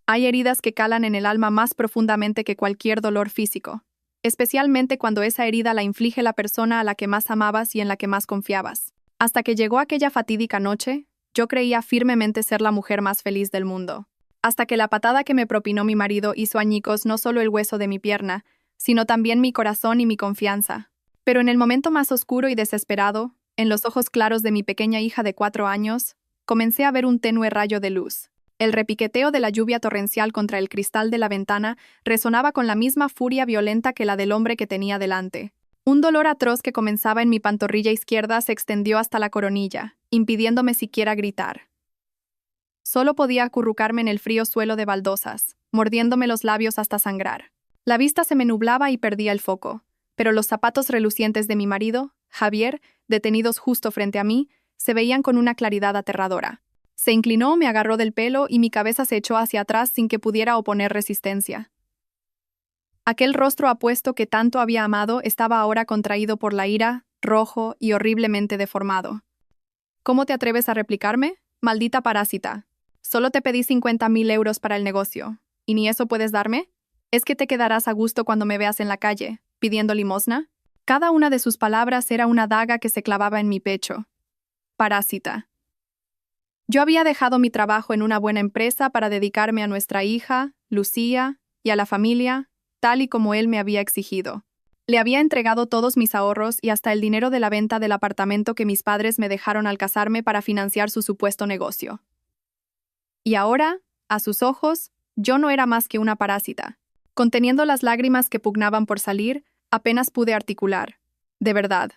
Hay heridas que calan en el alma más profundamente que cualquier dolor físico, especialmente cuando esa herida la inflige la persona a la que más amabas y en la que más confiabas. Hasta que llegó aquella fatídica noche, yo creía firmemente ser la mujer más feliz del mundo. Hasta que la patada que me propinó mi marido hizo añicos no solo el hueso de mi pierna, sino también mi corazón y mi confianza. Pero en el momento más oscuro y desesperado, en los ojos claros de mi pequeña hija de 4 años, comencé a ver un tenue rayo de luz. El repiqueteo de la lluvia torrencial contra el cristal de la ventana resonaba con la misma furia violenta que la del hombre que tenía delante. Un dolor atroz que comenzaba en mi pantorrilla izquierda se extendió hasta la coronilla, impidiéndome siquiera gritar. Solo podía acurrucarme en el frío suelo de baldosas, mordiéndome los labios hasta sangrar. La vista se me nublaba y perdía el foco, pero los zapatos relucientes de mi marido, Javier, detenidos justo frente a mí, se veían con una claridad aterradora. Se inclinó, me agarró del pelo y mi cabeza se echó hacia atrás sin que pudiera oponer resistencia. Aquel rostro apuesto que tanto había amado estaba ahora contraído por la ira, rojo y horriblemente deformado. ¿Cómo te atreves a replicarme? Maldita parásita. Solo te pedí 50.000 euros para el negocio. ¿Y ni eso puedes darme? ¿Es que te quedarás a gusto cuando me veas en la calle, pidiendo limosna? Cada una de sus palabras era una daga que se clavaba en mi pecho. Parásita. Yo había dejado mi trabajo en una buena empresa para dedicarme a nuestra hija, Lucía, y a la familia, tal y como él me había exigido. Le había entregado todos mis ahorros y hasta el dinero de la venta del apartamento que mis padres me dejaron al casarme para financiar su supuesto negocio. Y ahora, a sus ojos, yo no era más que una parásita. Conteniendo las lágrimas que pugnaban por salir, apenas pude articular. De verdad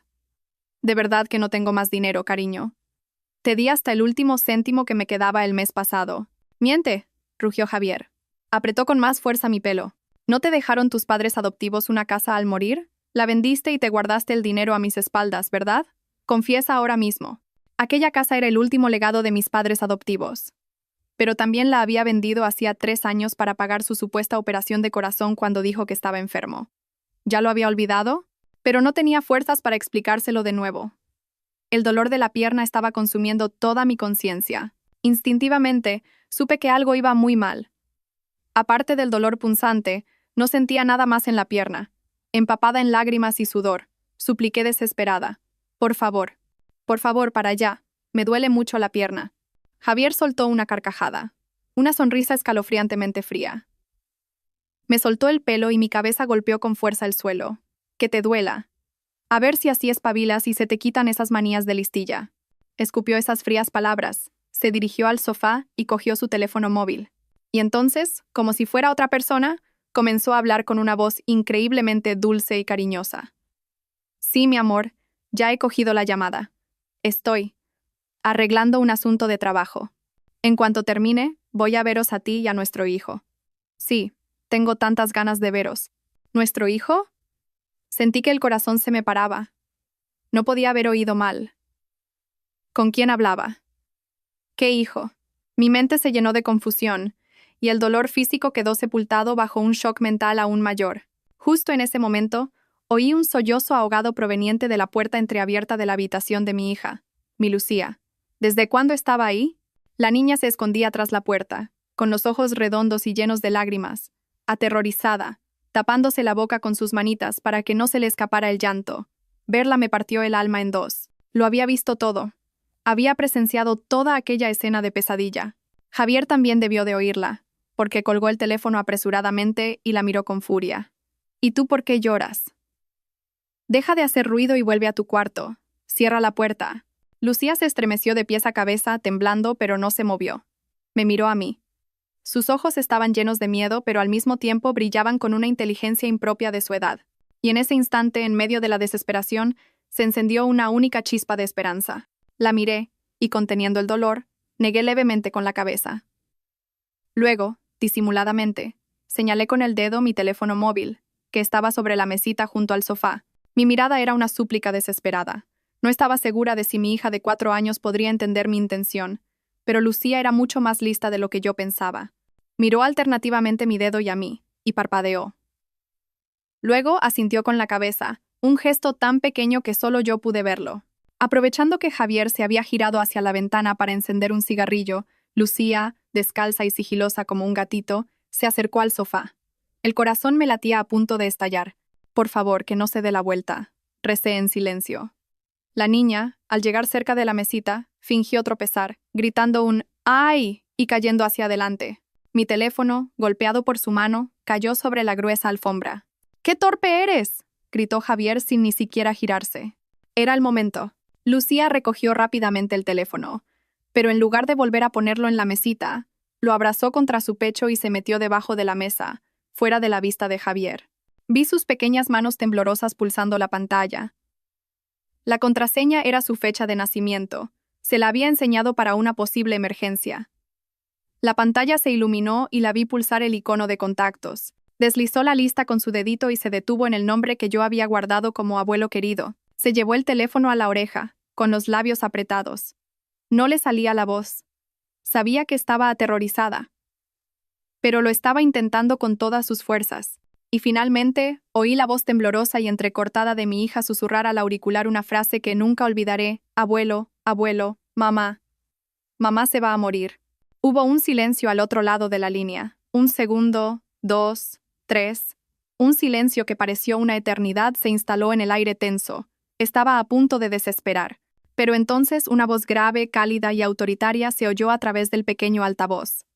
que no tengo más dinero, cariño. Te di hasta el último céntimo que me quedaba el mes pasado. Miente, rugió Javier. Apretó con más fuerza mi pelo. ¿No te dejaron tus padres adoptivos una casa al morir? La vendiste y te guardaste el dinero a mis espaldas, ¿verdad? Confiesa ahora mismo. Aquella casa era el último legado de mis padres adoptivos. Pero también la había vendido hacía 3 años para pagar su supuesta operación de corazón cuando dijo que estaba enfermo. ¿Ya lo había olvidado? Pero no tenía fuerzas para explicárselo de nuevo. El dolor de la pierna estaba consumiendo toda mi conciencia. Instintivamente, supe que algo iba muy mal. Aparte del dolor punzante, no sentía nada más en la pierna. Empapada en lágrimas y sudor, supliqué desesperada. Por favor, para allá. Me duele mucho la pierna. Javier soltó una carcajada. Una sonrisa escalofriantemente fría. Me soltó el pelo y mi cabeza golpeó con fuerza el suelo. Que te duela. A ver si así espabilas y se te quitan esas manías de listilla. Escupió esas frías palabras, se dirigió al sofá y cogió su teléfono móvil. Y entonces, como si fuera otra persona, comenzó a hablar con una voz increíblemente dulce y cariñosa. Sí, mi amor, ya he cogido la llamada. Estoy arreglando un asunto de trabajo. En cuanto termine, voy a veros a ti y a nuestro hijo. Sí, tengo tantas ganas de veros. ¿Nuestro hijo? Sentí que el corazón se me paraba. No podía haber oído mal. ¿Con quién hablaba? ¿Qué hijo? Mi mente se llenó de confusión, y el dolor físico quedó sepultado bajo un shock mental aún mayor. Justo en ese momento, oí un sollozo ahogado proveniente de la puerta entreabierta de la habitación de mi hija, mi Lucía. ¿Desde cuándo estaba ahí? La niña se escondía tras la puerta, con los ojos redondos y llenos de lágrimas, aterrorizada, tapándose la boca con sus manitas para que no se le escapara el llanto. Verla me partió el alma en dos. Lo había visto todo. Había presenciado toda aquella escena de pesadilla. Javier también debió de oírla, porque colgó el teléfono apresuradamente y la miró con furia. ¿Y tú por qué lloras? Deja de hacer ruido y vuelve a tu cuarto. Cierra la puerta. Lucía se estremeció de pies a cabeza, temblando, pero no se movió. Me miró a mí. Sus ojos estaban llenos de miedo, pero al mismo tiempo brillaban con una inteligencia impropia de su edad. Y en ese instante, en medio de la desesperación, se encendió una única chispa de esperanza. La miré, y conteniendo el dolor, negué levemente con la cabeza. Luego, disimuladamente, señalé con el dedo mi teléfono móvil, que estaba sobre la mesita junto al sofá. Mi mirada era una súplica desesperada. No estaba segura de si mi hija de 4 años podría entender mi intención, pero Lucía era mucho más lista de lo que yo pensaba. Miró alternativamente mi dedo y a mí, y parpadeó. Luego asintió con la cabeza, un gesto tan pequeño que solo yo pude verlo. Aprovechando que Javier se había girado hacia la ventana para encender un cigarrillo, Lucía, descalza y sigilosa como un gatito, se acercó al sofá. El corazón me latía a punto de estallar. Por favor, que no se dé la vuelta. Recé en silencio. La niña, al llegar cerca de la mesita, fingió tropezar, gritando un ¡ay! Y cayendo hacia adelante. Mi teléfono, golpeado por su mano, cayó sobre la gruesa alfombra. ¡Qué torpe eres!, gritó Javier sin ni siquiera girarse. Era el momento. Lucía recogió rápidamente el teléfono, pero en lugar de volver a ponerlo en la mesita, lo abrazó contra su pecho y se metió debajo de la mesa, fuera de la vista de Javier. Vi sus pequeñas manos temblorosas pulsando la pantalla. La contraseña era su fecha de nacimiento. Se la había enseñado para una posible emergencia. La pantalla se iluminó y la vi pulsar el icono de contactos. Deslizó la lista con su dedito y se detuvo en el nombre que yo había guardado como abuelo querido. Se llevó el teléfono a la oreja, con los labios apretados. No le salía la voz. Sabía que estaba aterrorizada, pero lo estaba intentando con todas sus fuerzas. Y finalmente, oí la voz temblorosa y entrecortada de mi hija susurrar al auricular una frase que nunca olvidaré: abuelo, abuelo, mamá. Mamá se va a morir. Hubo un silencio al otro lado de la línea. 1 segundo, 2, 3. Un silencio que pareció una eternidad se instaló en el aire tenso. Estaba a punto de desesperar. Pero entonces una voz grave, cálida y autoritaria se oyó a través del pequeño altavoz.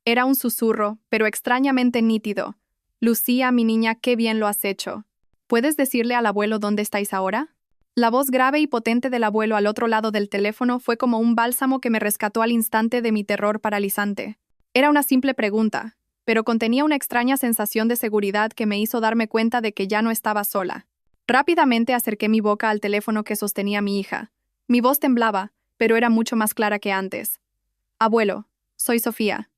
Era un susurro, pero extrañamente nítido. Lucía, mi niña, qué bien lo has hecho. ¿Puedes decirle al abuelo dónde estáis ahora? La voz grave y potente del abuelo al otro lado del teléfono fue como un bálsamo que me rescató al instante de mi terror paralizante. Era una simple pregunta, pero contenía una extraña sensación de seguridad que me hizo darme cuenta de que ya no estaba sola. Rápidamente acerqué mi boca al teléfono que sostenía mi hija. Mi voz temblaba, pero era mucho más clara que antes. Abuelo, soy Sofía.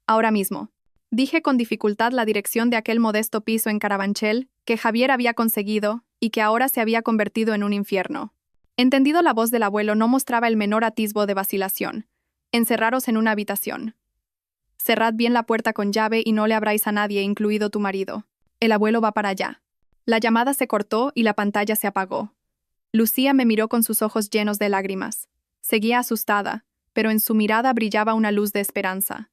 Ahora mismo. Dije con dificultad la dirección de aquel modesto piso en Carabanchel que Javier había conseguido y que ahora se había convertido en un infierno. Entendido, la voz del abuelo no mostraba el menor atisbo de vacilación. Encerraros en una habitación. Cerrad bien la puerta con llave y no le abráis a nadie, incluido tu marido. El abuelo va para allá. La llamada se cortó y la pantalla se apagó. Lucía me miró con sus ojos llenos de lágrimas. Seguía asustada, pero en su mirada brillaba una luz de esperanza.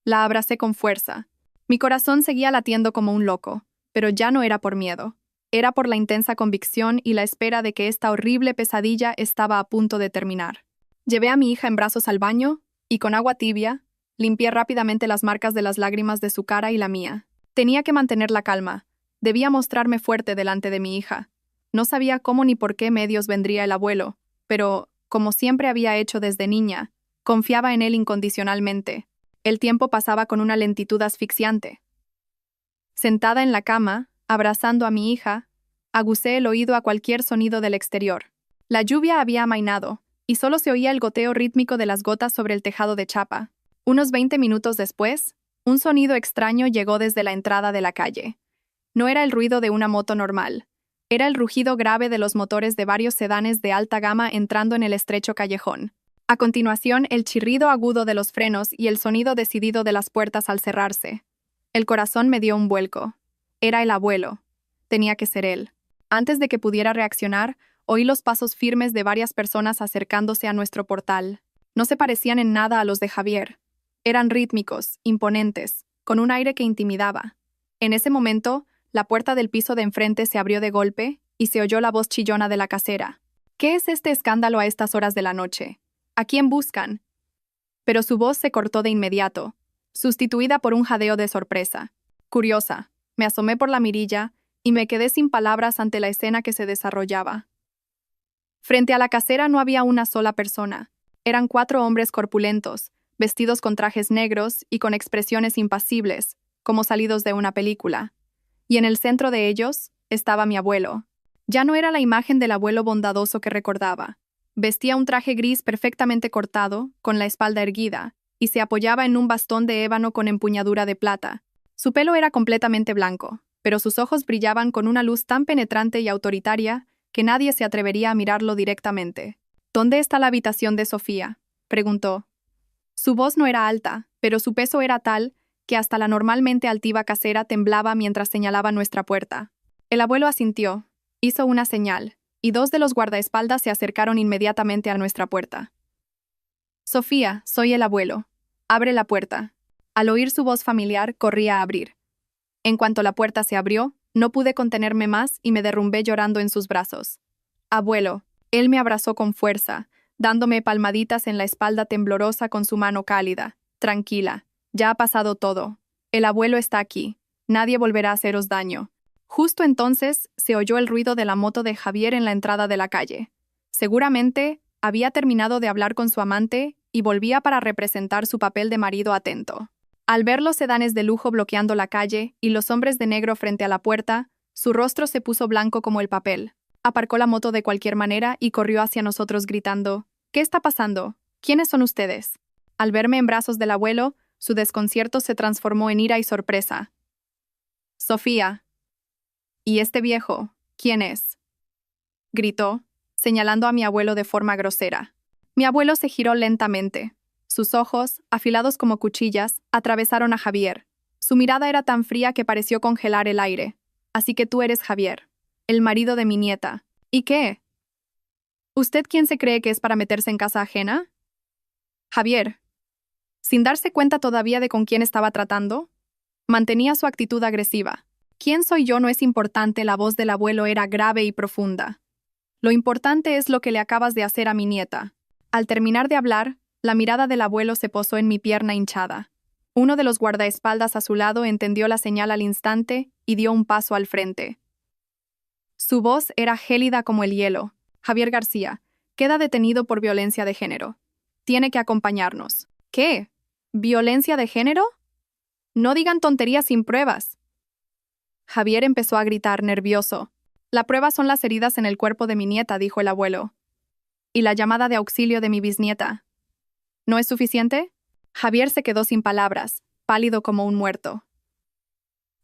La abracé con fuerza. Mi corazón seguía latiendo como un loco, pero ya no era por miedo. Era por la intensa convicción y la espera de que esta horrible pesadilla estaba a punto de terminar. Llevé a mi hija en brazos al baño y con agua tibia, limpié rápidamente las marcas de las lágrimas de su cara y la mía. Tenía que mantener la calma. Debía mostrarme fuerte delante de mi hija. No sabía cómo ni por qué medios vendría el abuelo, pero, como siempre había hecho desde niña, confiaba en él incondicionalmente. El tiempo pasaba con una lentitud asfixiante. Sentada en la cama, abrazando a mi hija, aguzé el oído a cualquier sonido del exterior. La lluvia había amainado, y solo se oía el goteo rítmico de las gotas sobre el tejado de chapa. Unos 20 minutos después, un sonido extraño llegó desde la entrada de la calle. No era el ruido de una moto normal. Era el rugido grave de los motores de varios sedanes de alta gama entrando en el estrecho callejón. A continuación, el chirrido agudo de los frenos y el sonido decidido de las puertas al cerrarse. El corazón me dio un vuelco. Era el abuelo. Tenía que ser él. Antes de que pudiera reaccionar, oí los pasos firmes de varias personas acercándose a nuestro portal. No se parecían en nada a los de Javier. Eran rítmicos, imponentes, con un aire que intimidaba. En ese momento, la puerta del piso de enfrente se abrió de golpe y se oyó la voz chillona de la casera. ¿Qué es este escándalo a estas horas de la noche? ¿A quién buscan? Pero su voz se cortó de inmediato, sustituida por un jadeo de sorpresa. Curiosa, me asomé por la mirilla y me quedé sin palabras ante la escena que se desarrollaba. Frente a la casera no había una sola persona. Eran 4 hombres corpulentos, vestidos con trajes negros y con expresiones impasibles, como salidos de una película. Y en el centro de ellos estaba mi abuelo. Ya no era la imagen del abuelo bondadoso que recordaba. Vestía un traje gris perfectamente cortado, con la espalda erguida, y se apoyaba en un bastón de ébano con empuñadura de plata. Su pelo era completamente blanco, pero sus ojos brillaban con una luz tan penetrante y autoritaria que nadie se atrevería a mirarlo directamente. ¿Dónde está la habitación de Sofía?, preguntó. Su voz no era alta, pero su peso era tal que hasta la normalmente altiva casera temblaba mientras señalaba nuestra puerta. El abuelo asintió, hizo una señal, y 2 de los guardaespaldas se acercaron inmediatamente a nuestra puerta. Sofía, soy el abuelo. Abre la puerta. Al oír su voz familiar, corrí a abrir. En cuanto la puerta se abrió, no pude contenerme más y me derrumbé llorando en sus brazos. Abuelo, él me abrazó con fuerza, dándome palmaditas en la espalda temblorosa con su mano cálida. Tranquila, ya ha pasado todo. El abuelo está aquí. Nadie volverá a haceros daño. Justo entonces se oyó el ruido de la moto de Javier en la entrada de la calle. Seguramente había terminado de hablar con su amante y volvía para representar su papel de marido atento. Al ver los sedanes de lujo bloqueando la calle y los hombres de negro frente a la puerta, su rostro se puso blanco como el papel. Aparcó la moto de cualquier manera y corrió hacia nosotros gritando: «¿Qué está pasando? ¿Quiénes son ustedes?». Al verme en brazos del abuelo, su desconcierto se transformó en ira y sorpresa. «Sofía». «¿Y este viejo? ¿Quién es?», gritó, señalando a mi abuelo de forma grosera. Mi abuelo se giró lentamente. Sus ojos, afilados como cuchillas, atravesaron a Javier. Su mirada era tan fría que pareció congelar el aire. «Así que tú eres Javier, el marido de mi nieta. ¿Y qué? ¿Usted quién se cree que es para meterse en casa ajena?». Javier, sin darse cuenta todavía de con quién estaba tratando, mantenía su actitud agresiva. «¿Quién soy yo no es importante?». La voz del abuelo era grave y profunda. «Lo importante es lo que le acabas de hacer a mi nieta». Al terminar de hablar, la mirada del abuelo se posó en mi pierna hinchada. Uno de los guardaespaldas a su lado entendió la señal al instante y dio un paso al frente. Su voz era gélida como el hielo. «Javier García, queda detenido por violencia de género. Tiene que acompañarnos». «¿Qué? ¿Violencia de género? No digan tonterías sin pruebas». Javier empezó a gritar, nervioso. «La prueba son las heridas en el cuerpo de mi nieta», dijo el abuelo. «Y la llamada de auxilio de mi bisnieta. ¿No es suficiente?». Javier se quedó sin palabras, pálido como un muerto.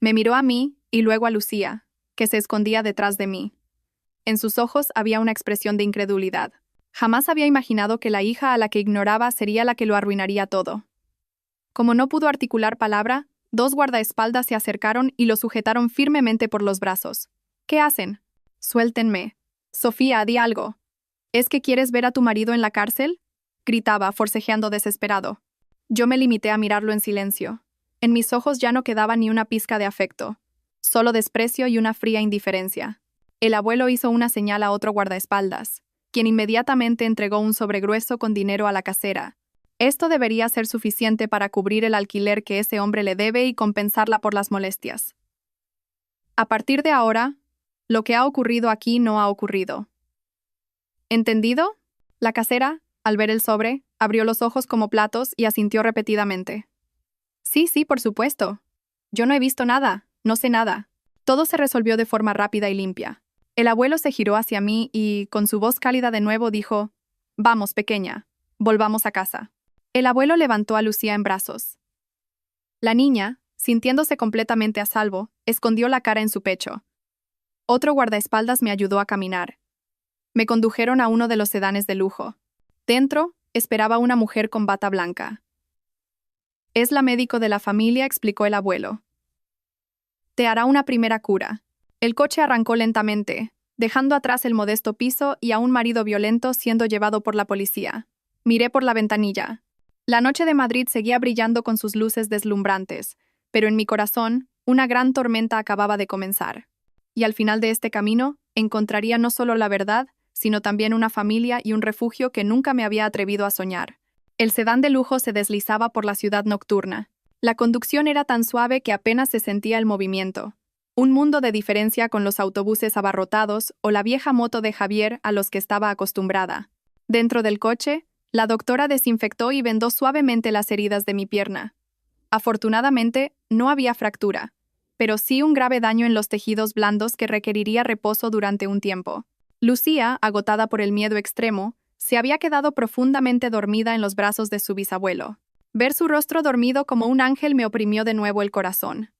Me miró a mí y luego a Lucía, que se escondía detrás de mí. En sus ojos había una expresión de incredulidad. Jamás había imaginado que la hija a la que ignoraba sería la que lo arruinaría todo. Como no pudo articular palabra, dos guardaespaldas se acercaron y lo sujetaron firmemente por los brazos. «¿Qué hacen?». «Suéltenme. Sofía, di algo». «¿Es que quieres ver a tu marido en la cárcel?», gritaba, forcejeando desesperado. Yo me limité a mirarlo en silencio. En mis ojos ya no quedaba ni una pizca de afecto, solo desprecio y una fría indiferencia. El abuelo hizo una señal a otro guardaespaldas, quien inmediatamente entregó un sobre grueso con dinero a la casera. Esto debería ser suficiente para cubrir el alquiler que ese hombre le debe y compensarla por las molestias. A partir de ahora, lo que ha ocurrido aquí no ha ocurrido. ¿Entendido? La casera, al ver el sobre, abrió los ojos como platos y asintió repetidamente. «Sí, sí, por supuesto. Yo no he visto nada, no sé nada». Todo se resolvió de forma rápida y limpia. El abuelo se giró hacia mí y, con su voz cálida de nuevo, dijo: «Vamos, pequeña, volvamos a casa». El abuelo levantó a Lucía en brazos. La niña, sintiéndose completamente a salvo, escondió la cara en su pecho. Otro guardaespaldas me ayudó a caminar. Me condujeron a uno de los sedanes de lujo. Dentro, esperaba una mujer con bata blanca. «Es la médico de la familia», explicó el abuelo. «Te hará una primera cura». El coche arrancó lentamente, dejando atrás el modesto piso y a un marido violento siendo llevado por la policía. Miré por la ventanilla. La noche de Madrid seguía brillando con sus luces deslumbrantes, pero en mi corazón, una gran tormenta acababa de comenzar. Y al final de este camino, encontraría no solo la verdad, sino también una familia y un refugio que nunca me había atrevido a soñar. El sedán de lujo se deslizaba por la ciudad nocturna. La conducción era tan suave que apenas se sentía el movimiento. Un mundo de diferencia con los autobuses abarrotados o la vieja moto de Javier a los que estaba acostumbrada. Dentro del coche, la doctora desinfectó y vendó suavemente las heridas de mi pierna. Afortunadamente, no había fractura, pero sí un grave daño en los tejidos blandos que requeriría reposo durante un tiempo. Lucía, agotada por el miedo extremo, se había quedado profundamente dormida en los brazos de su bisabuelo. Ver su rostro dormido como un ángel me oprimió de nuevo el corazón.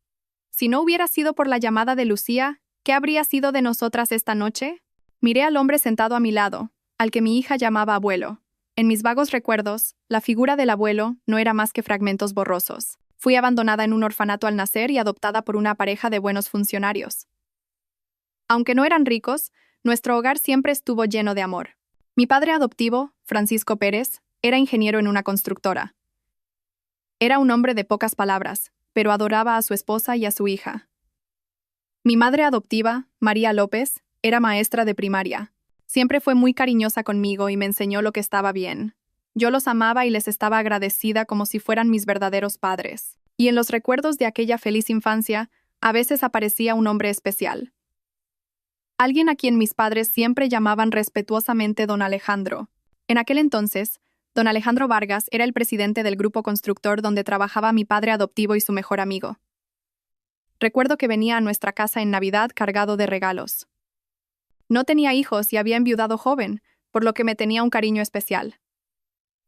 Si no hubiera sido por la llamada de Lucía, ¿qué habría sido de nosotras esta noche? Miré al hombre sentado a mi lado, al que mi hija llamaba abuelo. En mis vagos recuerdos, la figura del abuelo no era más que fragmentos borrosos. Fui abandonada en un orfanato al nacer y adoptada por una pareja de buenos funcionarios. Aunque no eran ricos, nuestro hogar siempre estuvo lleno de amor. Mi padre adoptivo, Francisco Pérez, era ingeniero en una constructora. Era un hombre de pocas palabras, pero adoraba a su esposa y a su hija. Mi madre adoptiva, María López, era maestra de primaria. Siempre fue muy cariñosa conmigo y me enseñó lo que estaba bien. Yo los amaba y les estaba agradecida como si fueran mis verdaderos padres. Y en los recuerdos de aquella feliz infancia, a veces aparecía un hombre especial. Alguien a quien mis padres siempre llamaban respetuosamente don Alejandro. En aquel entonces, don Alejandro Vargas era el presidente del grupo constructor donde trabajaba mi padre adoptivo y su mejor amigo. Recuerdo que venía a nuestra casa en Navidad cargado de regalos. No tenía hijos y había enviudado joven, por lo que me tenía un cariño especial.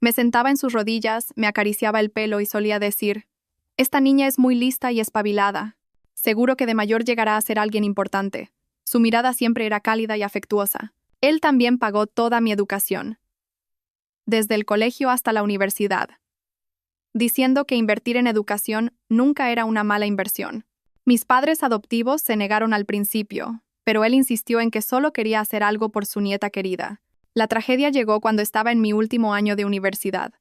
Me sentaba en sus rodillas, me acariciaba el pelo y solía decir: «Esta niña es muy lista y espabilada. Seguro que de mayor llegará a ser alguien importante». Su mirada siempre era cálida y afectuosa. Él también pagó toda mi educación, desde el colegio hasta la universidad, diciendo que invertir en educación nunca era una mala inversión. Mis padres adoptivos se negaron al principio, pero él insistió en que solo quería hacer algo por su nieta querida. La tragedia llegó cuando estaba en mi último año de universidad.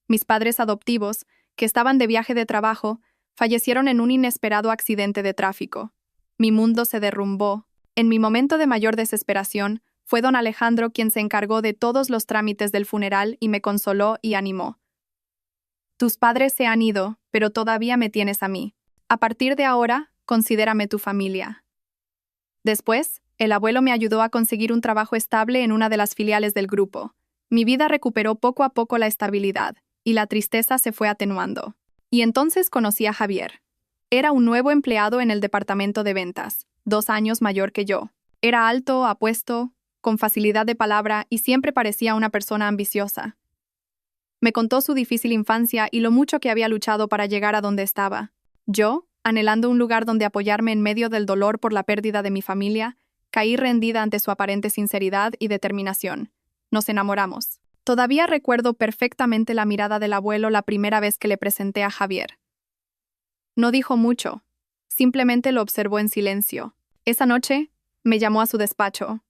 Mis padres adoptivos, que estaban de viaje de trabajo, fallecieron en un inesperado accidente de tráfico. Mi mundo se derrumbó. En mi momento de mayor desesperación, fue don Alejandro quien se encargó de todos los trámites del funeral y me consoló y animó. «Tus padres se han ido, pero todavía me tienes a mí. A partir de ahora, considérame tu familia». Después, el abuelo me ayudó a conseguir un trabajo estable en una de las filiales del grupo. Mi vida recuperó poco a poco la estabilidad, y la tristeza se fue atenuando. Y entonces conocí a Javier. Era un nuevo empleado en el departamento de ventas, 2 años mayor que yo. Era alto, apuesto, con facilidad de palabra y siempre parecía una persona ambiciosa. Me contó su difícil infancia y lo mucho que había luchado para llegar a donde estaba. Yo, anhelando un lugar donde apoyarme en medio del dolor por la pérdida de mi familia, caí rendida ante su aparente sinceridad y determinación. Nos enamoramos. Todavía recuerdo perfectamente la mirada del abuelo la primera vez que le presenté a Javier. No dijo mucho, simplemente lo observó en silencio. Esa noche, me llamó a su despacho.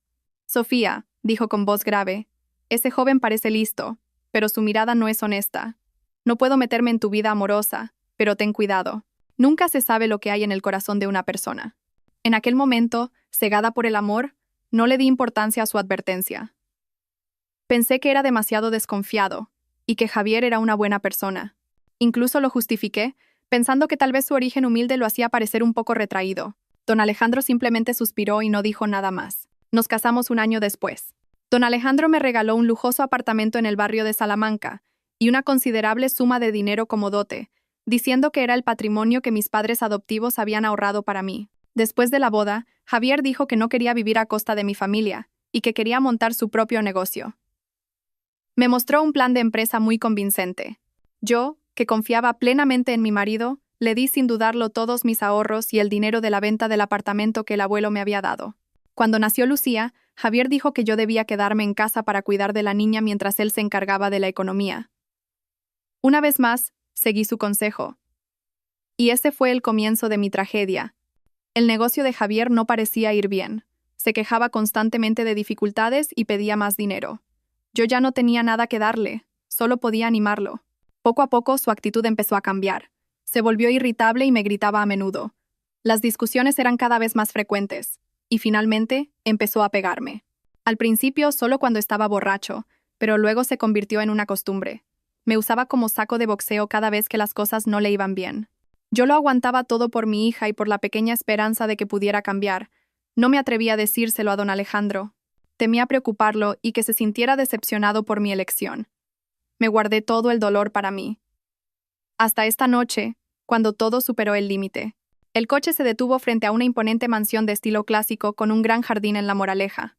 «Sofía», dijo con voz grave, «ese joven parece listo, pero su mirada no es honesta. No puedo meterme en tu vida amorosa, pero ten cuidado. Nunca se sabe lo que hay en el corazón de una persona». En aquel momento, cegada por el amor, no le di importancia a su advertencia. Pensé que era demasiado desconfiado, y que Javier era una buena persona. Incluso lo justifiqué, pensando que tal vez su origen humilde lo hacía parecer un poco retraído. Don Alejandro simplemente suspiró y no dijo nada más. Nos casamos un año después. Don Alejandro me regaló un lujoso apartamento en el barrio de Salamanca y una considerable suma de dinero como dote, diciendo que era el patrimonio que mis padres adoptivos habían ahorrado para mí. Después de la boda, Javier dijo que no quería vivir a costa de mi familia y que quería montar su propio negocio. Me mostró un plan de empresa muy convincente. Yo, que confiaba plenamente en mi marido, le di sin dudarlo todos mis ahorros y el dinero de la venta del apartamento que el abuelo me había dado. Cuando nació Lucía, Javier dijo que yo debía quedarme en casa para cuidar de la niña mientras él se encargaba de la economía. Una vez más, seguí su consejo. Y ese fue el comienzo de mi tragedia. El negocio de Javier no parecía ir bien. Se quejaba constantemente de dificultades y pedía más dinero. Yo ya no tenía nada que darle, solo podía animarlo. Poco a poco su actitud empezó a cambiar. Se volvió irritable y me gritaba a menudo. Las discusiones eran cada vez más frecuentes, y finalmente empezó a pegarme. Al principio solo cuando estaba borracho, pero luego se convirtió en una costumbre. Me usaba como saco de boxeo cada vez que las cosas no le iban bien. Yo lo aguantaba todo por mi hija y por la pequeña esperanza de que pudiera cambiar. No me atrevía a decírselo a don Alejandro. Temía preocuparlo y que se sintiera decepcionado por mi elección. Me guardé todo el dolor para mí. Hasta esta noche, cuando todo superó el límite. El coche se detuvo frente a una imponente mansión de estilo clásico con un gran jardín en La Moraleja.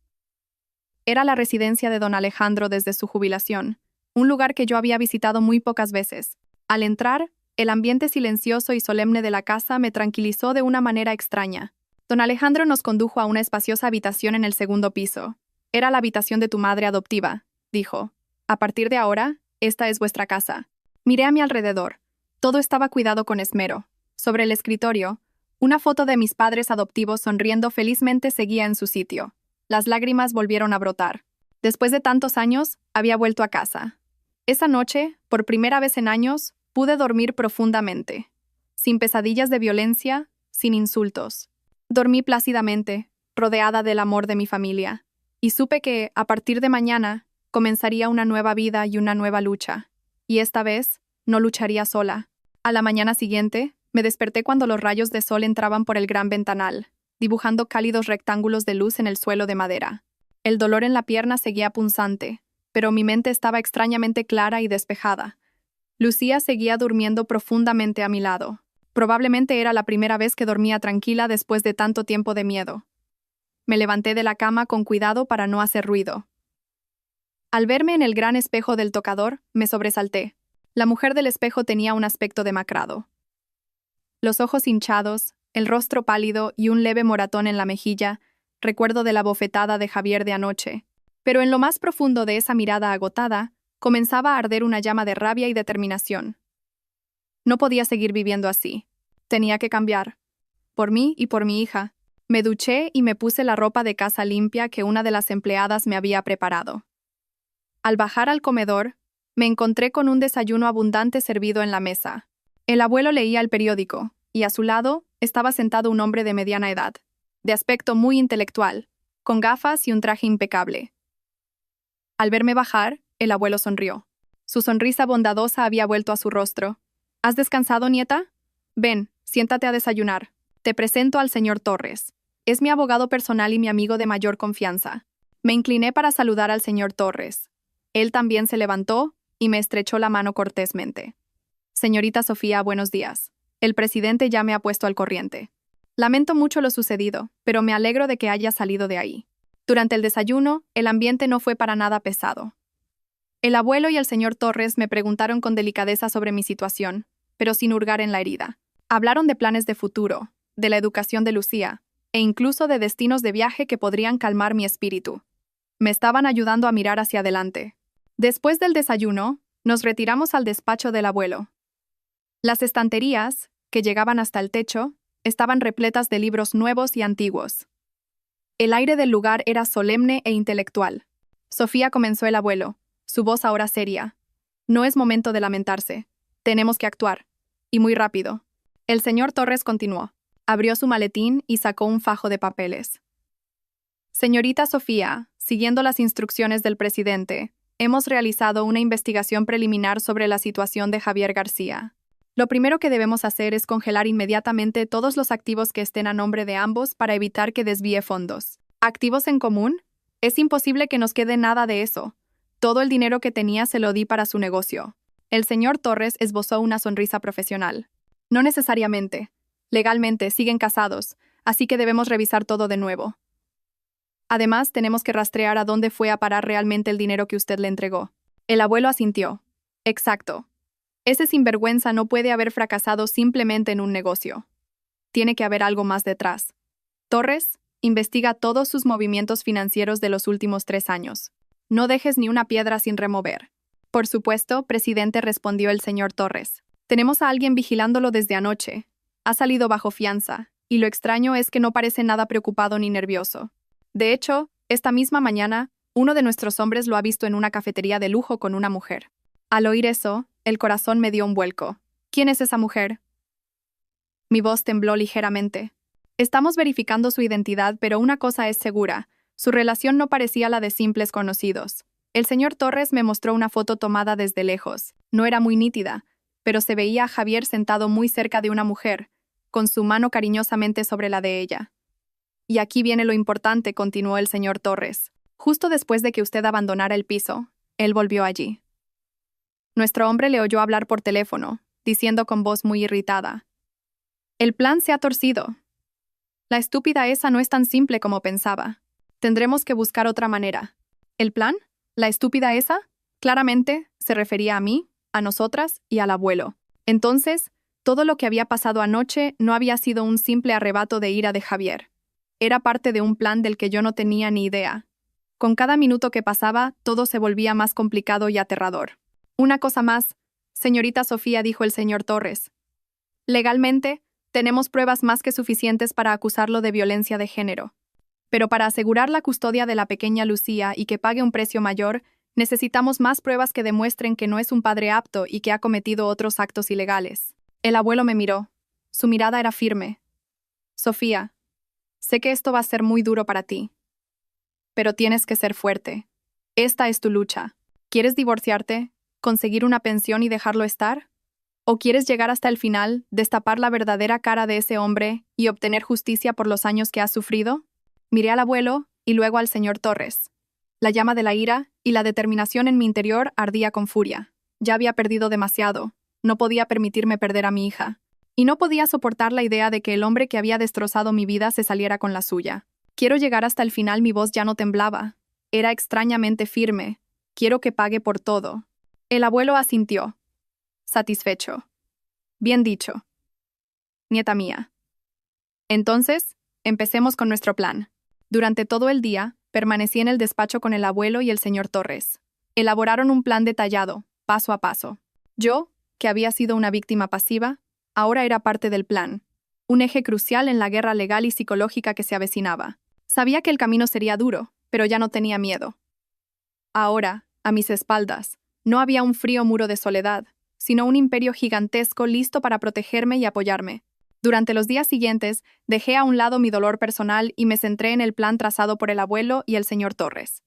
Era la residencia de don Alejandro desde su jubilación, un lugar que yo había visitado muy pocas veces. Al entrar, el ambiente silencioso y solemne de la casa me tranquilizó de una manera extraña. Don Alejandro nos condujo a una espaciosa habitación en el segundo piso. «Era la habitación de tu madre adoptiva», dijo. «A partir de ahora, esta es vuestra casa». Miré a mi alrededor. Todo estaba cuidado con esmero. Sobre el escritorio, una foto de mis padres adoptivos sonriendo felizmente seguía en su sitio. Las lágrimas volvieron a brotar. Después de tantos años, había vuelto a casa. Esa noche, por primera vez en años, Pude dormir profundamente, sin pesadillas de violencia, sin insultos. Dormí plácidamente, rodeada del amor de mi familia, y supe que, a partir de mañana, comenzaría una nueva vida y una nueva lucha. Y esta vez, no lucharía sola. A la mañana siguiente, me desperté cuando los rayos de sol entraban por el gran ventanal, dibujando cálidos rectángulos de luz en el suelo de madera. El dolor en la pierna seguía punzante, pero mi mente estaba extrañamente clara y despejada. Lucía seguía durmiendo profundamente a mi lado. Probablemente era la primera vez que dormía tranquila después de tanto tiempo de miedo. Me levanté de la cama con cuidado para no hacer ruido. Al verme en el gran espejo del tocador, me sobresalté. La mujer del espejo tenía un aspecto demacrado. Los ojos hinchados, el rostro pálido y un leve moratón en la mejilla, recuerdo de la bofetada de Javier de anoche. Pero en lo más profundo de esa mirada agotada, comenzaba a arder una llama de rabia y determinación. No podía seguir viviendo así. Tenía que cambiar. Por mí y por mi hija. Me duché y me puse la ropa de casa limpia que una de las empleadas me había preparado. Al bajar al comedor, me encontré con un desayuno abundante servido en la mesa. El abuelo leía el periódico, y a su lado estaba sentado un hombre de mediana edad, de aspecto muy intelectual, con gafas y un traje impecable. Al verme bajar, el abuelo sonrió. Su sonrisa bondadosa había vuelto a su rostro. ¿Has descansado, nieta? Ven, siéntate a desayunar. Te presento al señor Torres. Es mi abogado personal y mi amigo de mayor confianza. Me incliné para saludar al señor Torres. Él también se levantó y me estrechó la mano cortésmente. Señorita Sofía, buenos días. El presidente ya me ha puesto al corriente. Lamento mucho lo sucedido, pero me alegro de que haya salido de ahí. Durante el desayuno, el ambiente no fue para nada pesado. El abuelo y el señor Torres me preguntaron con delicadeza sobre mi situación, pero sin hurgar en la herida. Hablaron de planes de futuro, de la educación de Lucía, e incluso de destinos de viaje que podrían calmar mi espíritu. Me estaban ayudando a mirar hacia adelante. Después del desayuno, nos retiramos al despacho del abuelo. Las estanterías, que llegaban hasta el techo, estaban repletas de libros nuevos y antiguos. El aire del lugar era solemne e intelectual. Sofía, comenzó el abuelo, su voz ahora seria. No es momento de lamentarse. Tenemos que actuar. Y muy rápido. El señor Torres continuó. Abrió su maletín y sacó un fajo de papeles. Señorita Sofía, siguiendo las instrucciones del presidente, hemos realizado una investigación preliminar sobre la situación de Javier García. Lo primero que debemos hacer es congelar inmediatamente todos los activos que estén a nombre de ambos para evitar que desvíe fondos. ¿Activos en común? Es imposible que nos quede nada de eso. Todo el dinero que tenía se lo di para su negocio. El señor Torres esbozó una sonrisa profesional. No necesariamente. Legalmente siguen casados, así que debemos revisar todo de nuevo. Además, tenemos que rastrear a dónde fue a parar realmente el dinero que usted le entregó. El abuelo asintió. Exacto. Ese sinvergüenza no puede haber fracasado simplemente en un negocio. Tiene que haber algo más detrás. Torres, investiga todos sus movimientos financieros de los últimos 3 años. No dejes ni una piedra sin remover. Por supuesto, presidente, respondió el señor Torres. Tenemos a alguien vigilándolo desde anoche. Ha salido bajo fianza, y lo extraño es que no parece nada preocupado ni nervioso. De hecho, esta misma mañana, uno de nuestros hombres lo ha visto en una cafetería de lujo con una mujer. Al oír eso, el corazón me dio un vuelco. ¿Quién es esa mujer? Mi voz tembló ligeramente. Estamos verificando su identidad, pero una cosa es segura. Su relación no parecía la de simples conocidos. El señor Torres me mostró una foto tomada desde lejos. No era muy nítida, pero se veía a Javier sentado muy cerca de una mujer, con su mano cariñosamente sobre la de ella. Y aquí viene lo importante, continuó el señor Torres. Justo después de que usted abandonara el piso, él volvió allí. Nuestro hombre le oyó hablar por teléfono, diciendo con voz muy irritada. El plan se ha torcido. La estúpida esa no es tan simple como pensaba. Tendremos que buscar otra manera. ¿El plan? ¿La estúpida esa? Claramente, se refería a mí, a nosotras y al abuelo. Entonces, todo lo que había pasado anoche no había sido un simple arrebato de ira de Javier. Era parte de un plan del que yo no tenía ni idea. Con cada minuto que pasaba, todo se volvía más complicado y aterrador. Una cosa más, señorita Sofía, dijo el señor Torres. Legalmente, tenemos pruebas más que suficientes para acusarlo de violencia de género. Pero para asegurar la custodia de la pequeña Lucía y que pague un precio mayor, Necesitamos más pruebas que demuestren que no es un padre apto y que ha cometido otros actos ilegales. El abuelo me miró. Su mirada era firme. Sofía, sé que esto va a ser muy duro para ti. Pero tienes que ser fuerte. Esta es tu lucha. ¿Quieres divorciarte, conseguir una pensión y dejarlo estar? ¿O quieres llegar hasta el final, destapar la verdadera cara de ese hombre y obtener justicia por los años que has sufrido? Miré al abuelo y luego al señor Torres. La llama de la ira y la determinación en mi interior ardía con furia. Ya había perdido demasiado. No podía permitirme perder a mi hija. Y no podía soportar la idea de que el hombre que había destrozado mi vida se saliera con la suya. Quiero llegar hasta el final. Mi voz ya no temblaba. Era extrañamente firme. Quiero que pague por todo. El abuelo asintió. Satisfecho. Bien dicho. Nieta mía. Entonces, empecemos con nuestro plan. Durante todo el día, permanecí en el despacho con el abuelo y el señor Torres. Elaboraron un plan detallado, paso a paso. Yo, que había sido una víctima pasiva, ahora era parte del plan, un eje crucial en la guerra legal y psicológica que se avecinaba. Sabía que el camino sería duro, pero ya no tenía miedo. Ahora, a mis espaldas, no había un frío muro de soledad, sino un imperio gigantesco listo para protegerme y apoyarme. Durante los días siguientes, dejé a un lado mi dolor personal y me centré en el plan trazado por el abuelo y el señor Torres.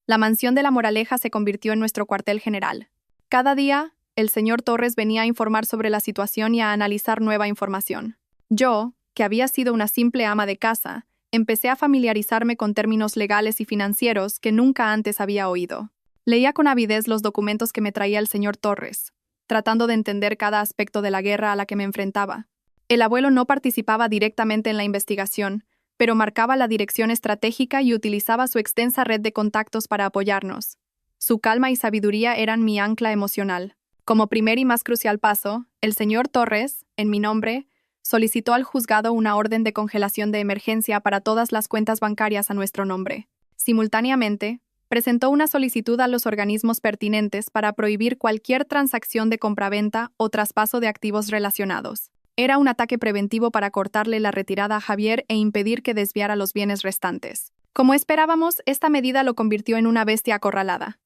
La mansión de La Moraleja se convirtió en nuestro cuartel general. Cada día, el señor Torres venía a informar sobre la situación y a analizar nueva información. Yo, que había sido una simple ama de casa, empecé a familiarizarme con términos legales y financieros que nunca antes había oído. Leía con avidez los documentos que me traía el señor Torres, tratando de entender cada aspecto de la guerra a la que me enfrentaba. El abuelo no participaba directamente en la investigación, pero marcaba la dirección estratégica y utilizaba su extensa red de contactos para apoyarnos. Su calma y sabiduría eran mi ancla emocional. Como primer y más crucial paso, el señor Torres, en mi nombre, solicitó al juzgado una orden de congelación de emergencia para todas las cuentas bancarias a nuestro nombre. Simultáneamente, presentó una solicitud a los organismos pertinentes para prohibir cualquier transacción de compraventa o traspaso de activos relacionados. Era un ataque preventivo para cortarle la retirada a Javier e impedir que desviara los bienes restantes. Como esperábamos, esta medida lo convirtió en una bestia acorralada.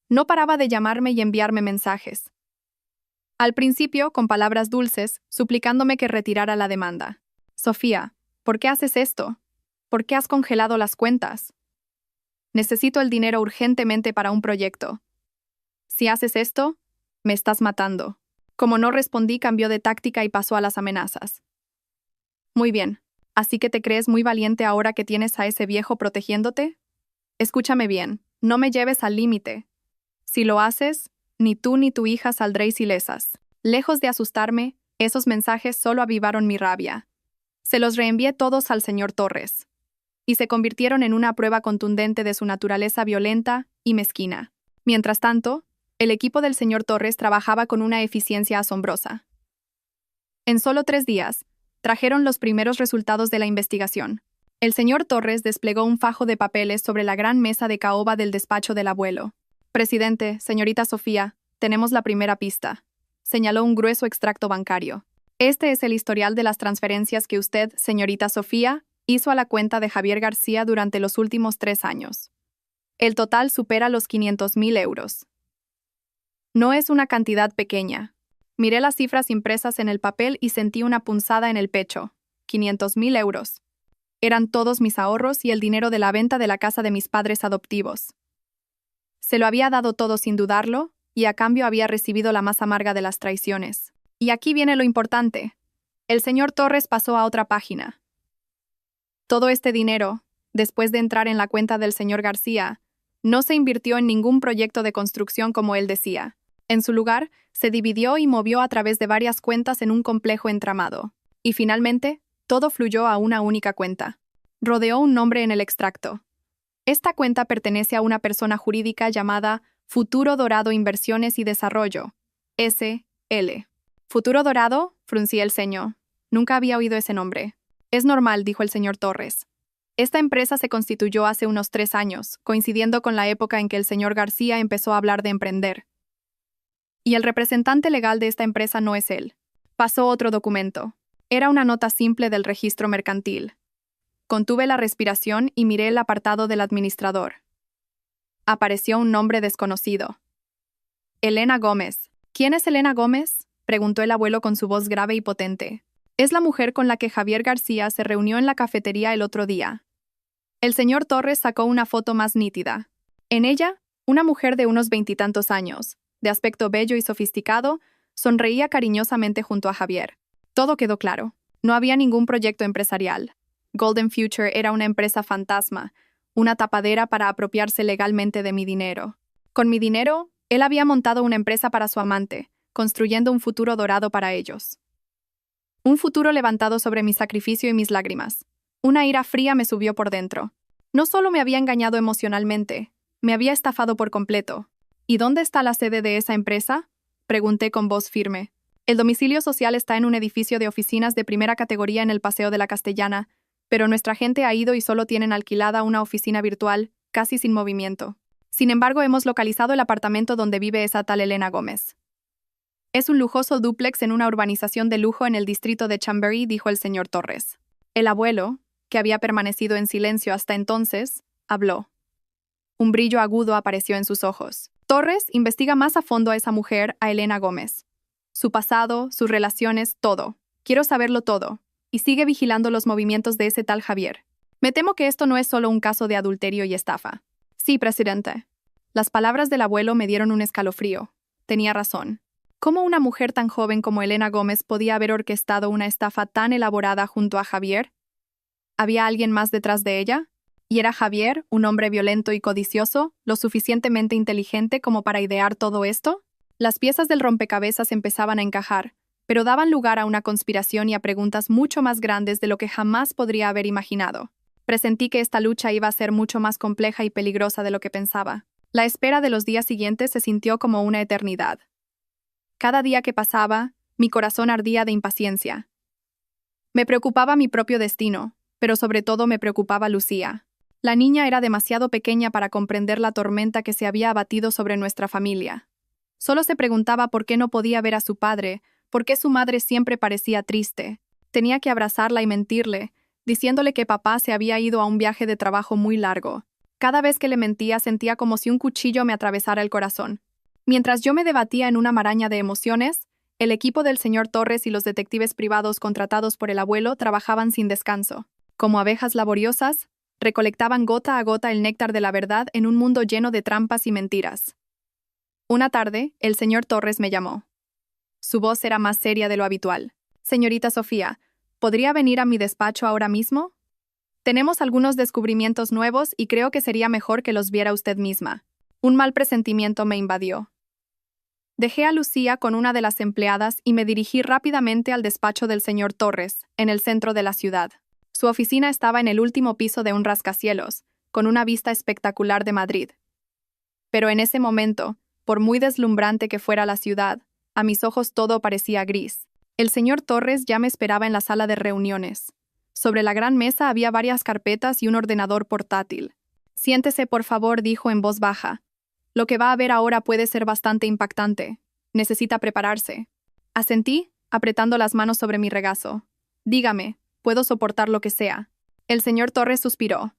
No paraba de llamarme y enviarme mensajes. Al principio, con palabras dulces, suplicándome que retirara la demanda. Sofía, ¿por qué haces esto? ¿Por qué has congelado las cuentas? Necesito el dinero urgentemente para un proyecto. Si haces esto, me estás matando. Como no respondí, cambió de táctica y pasó a las amenazas. Muy bien. ¿Así que te crees muy valiente ahora que tienes a ese viejo protegiéndote? Escúchame bien, no me lleves al límite. Si lo haces, ni tú ni tu hija saldréis ilesas. Lejos de asustarme, esos mensajes solo avivaron mi rabia. Se los reenvié todos al señor Torres, y se convirtieron en una prueba contundente de su naturaleza violenta y mezquina. Mientras tanto, el equipo del señor Torres trabajaba con una eficiencia asombrosa. En solo 3 días, trajeron los primeros resultados de la investigación. El señor Torres desplegó un fajo de papeles sobre la gran mesa de caoba del despacho del abuelo. Presidente, señorita Sofía, tenemos la primera pista. Señaló un grueso extracto bancario. Este es el historial de las transferencias que usted, señorita Sofía, hizo a la cuenta de Javier García durante los últimos 3 años. El total supera los 500.000 euros. No es una cantidad pequeña. Miré las cifras impresas en el papel y sentí una punzada en el pecho. 500.000 euros. Eran todos mis ahorros y el dinero de la venta de la casa de mis padres adoptivos. Se lo había dado todo sin dudarlo, y a cambio había recibido la más amarga de las traiciones. Y aquí viene lo importante. El señor Torres pasó a otra página. Todo este dinero, después de entrar en la cuenta del señor García, no se invirtió en ningún proyecto de construcción como él decía. En su lugar, se dividió y movió a través de varias cuentas en un complejo entramado. Y finalmente, todo fluyó a una única cuenta. Rodeó un nombre en el extracto. Esta cuenta pertenece a una persona jurídica llamada Futuro Dorado Inversiones y Desarrollo, S.L. ¿Futuro Dorado? Fruncí el ceño. Nunca había oído ese nombre. Es normal, dijo el señor Torres. Esta empresa se constituyó hace unos 3 años, coincidiendo con la época en que el señor García empezó a hablar de emprender. Y el representante legal de esta empresa no es él. Pasó otro documento. Era una nota simple del registro mercantil. Contuve la respiración y miré el apartado del administrador. Apareció un nombre desconocido. Elena Gómez. ¿Quién es Elena Gómez?, preguntó el abuelo con su voz grave y potente. Es la mujer con la que Javier García se reunió en la cafetería el otro día. El señor Torres sacó una foto más nítida. En ella, una mujer de unos 20 años, de aspecto bello y sofisticado, sonreía cariñosamente junto a Javier. Todo quedó claro. No había ningún proyecto empresarial. Golden Future era una empresa fantasma, una tapadera para apropiarse legalmente de mi dinero. Con mi dinero, él había montado una empresa para su amante, construyendo un futuro dorado para ellos. Un futuro levantado sobre mi sacrificio y mis lágrimas. Una ira fría me subió por dentro. No solo me había engañado emocionalmente, me había estafado por completo. ¿Y dónde está la sede de esa empresa?, pregunté con voz firme. El domicilio social está en un edificio de oficinas de primera categoría en el Paseo de la Castellana, pero nuestra gente ha ido y solo tienen alquilada una oficina virtual, casi sin movimiento. Sin embargo, hemos localizado el apartamento donde vive esa tal Elena Gómez. Es un lujoso dúplex en una urbanización de lujo en el distrito de Chambery, dijo el señor Torres. El abuelo, que había permanecido en silencio hasta entonces, habló. Un brillo agudo apareció en sus ojos. Torres investiga más a fondo a esa mujer, a Elena Gómez. Su pasado, sus relaciones, todo. Quiero saberlo todo. Y sigue vigilando los movimientos de ese tal Javier. Me temo que esto no es solo un caso de adulterio y estafa. Sí, presidente. Las palabras del abuelo me dieron un escalofrío. Tenía razón. ¿Cómo una mujer tan joven como Elena Gómez podía haber orquestado una estafa tan elaborada junto a Javier? ¿Había alguien más detrás de ella? ¿Y era Javier, un hombre violento y codicioso, lo suficientemente inteligente como para idear todo esto? Las piezas del rompecabezas empezaban a encajar, pero daban lugar a una conspiración y a preguntas mucho más grandes de lo que jamás podría haber imaginado. Presentí que esta lucha iba a ser mucho más compleja y peligrosa de lo que pensaba. La espera de los días siguientes se sintió como una eternidad. Cada día que pasaba, mi corazón ardía de impaciencia. Me preocupaba mi propio destino, pero sobre todo me preocupaba Lucía. La niña era demasiado pequeña para comprender la tormenta que se había abatido sobre nuestra familia. Solo se preguntaba por qué no podía ver a su padre, por qué su madre siempre parecía triste. Tenía que abrazarla y mentirle, diciéndole que papá se había ido a un viaje de trabajo muy largo. Cada vez que le mentía sentía como si un cuchillo me atravesara el corazón. Mientras yo me debatía en una maraña de emociones, el equipo del señor Torres y los detectives privados contratados por el abuelo trabajaban sin descanso. Como abejas laboriosas, recolectaban gota a gota el néctar de la verdad en un mundo lleno de trampas y mentiras. Una tarde, el señor Torres me llamó. Su voz era más seria de lo habitual. Señorita Sofía, ¿podría venir a mi despacho ahora mismo? Tenemos algunos descubrimientos nuevos y creo que sería mejor que los viera usted misma. Un mal presentimiento me invadió. Dejé a Lucía con una de las empleadas y me dirigí rápidamente al despacho del señor Torres, en el centro de la ciudad. Su oficina estaba en el último piso de un rascacielos, con una vista espectacular de Madrid. Pero en ese momento, por muy deslumbrante que fuera la ciudad, a mis ojos todo parecía gris. El señor Torres ya me esperaba en la sala de reuniones. Sobre la gran mesa había varias carpetas y un ordenador portátil. Siéntese, por favor, dijo en voz baja. Lo que va a ver ahora puede ser bastante impactante. Necesita prepararse. Asentí, apretando las manos sobre mi regazo. Dígame, puedo soportar lo que sea. El señor Torres suspiró.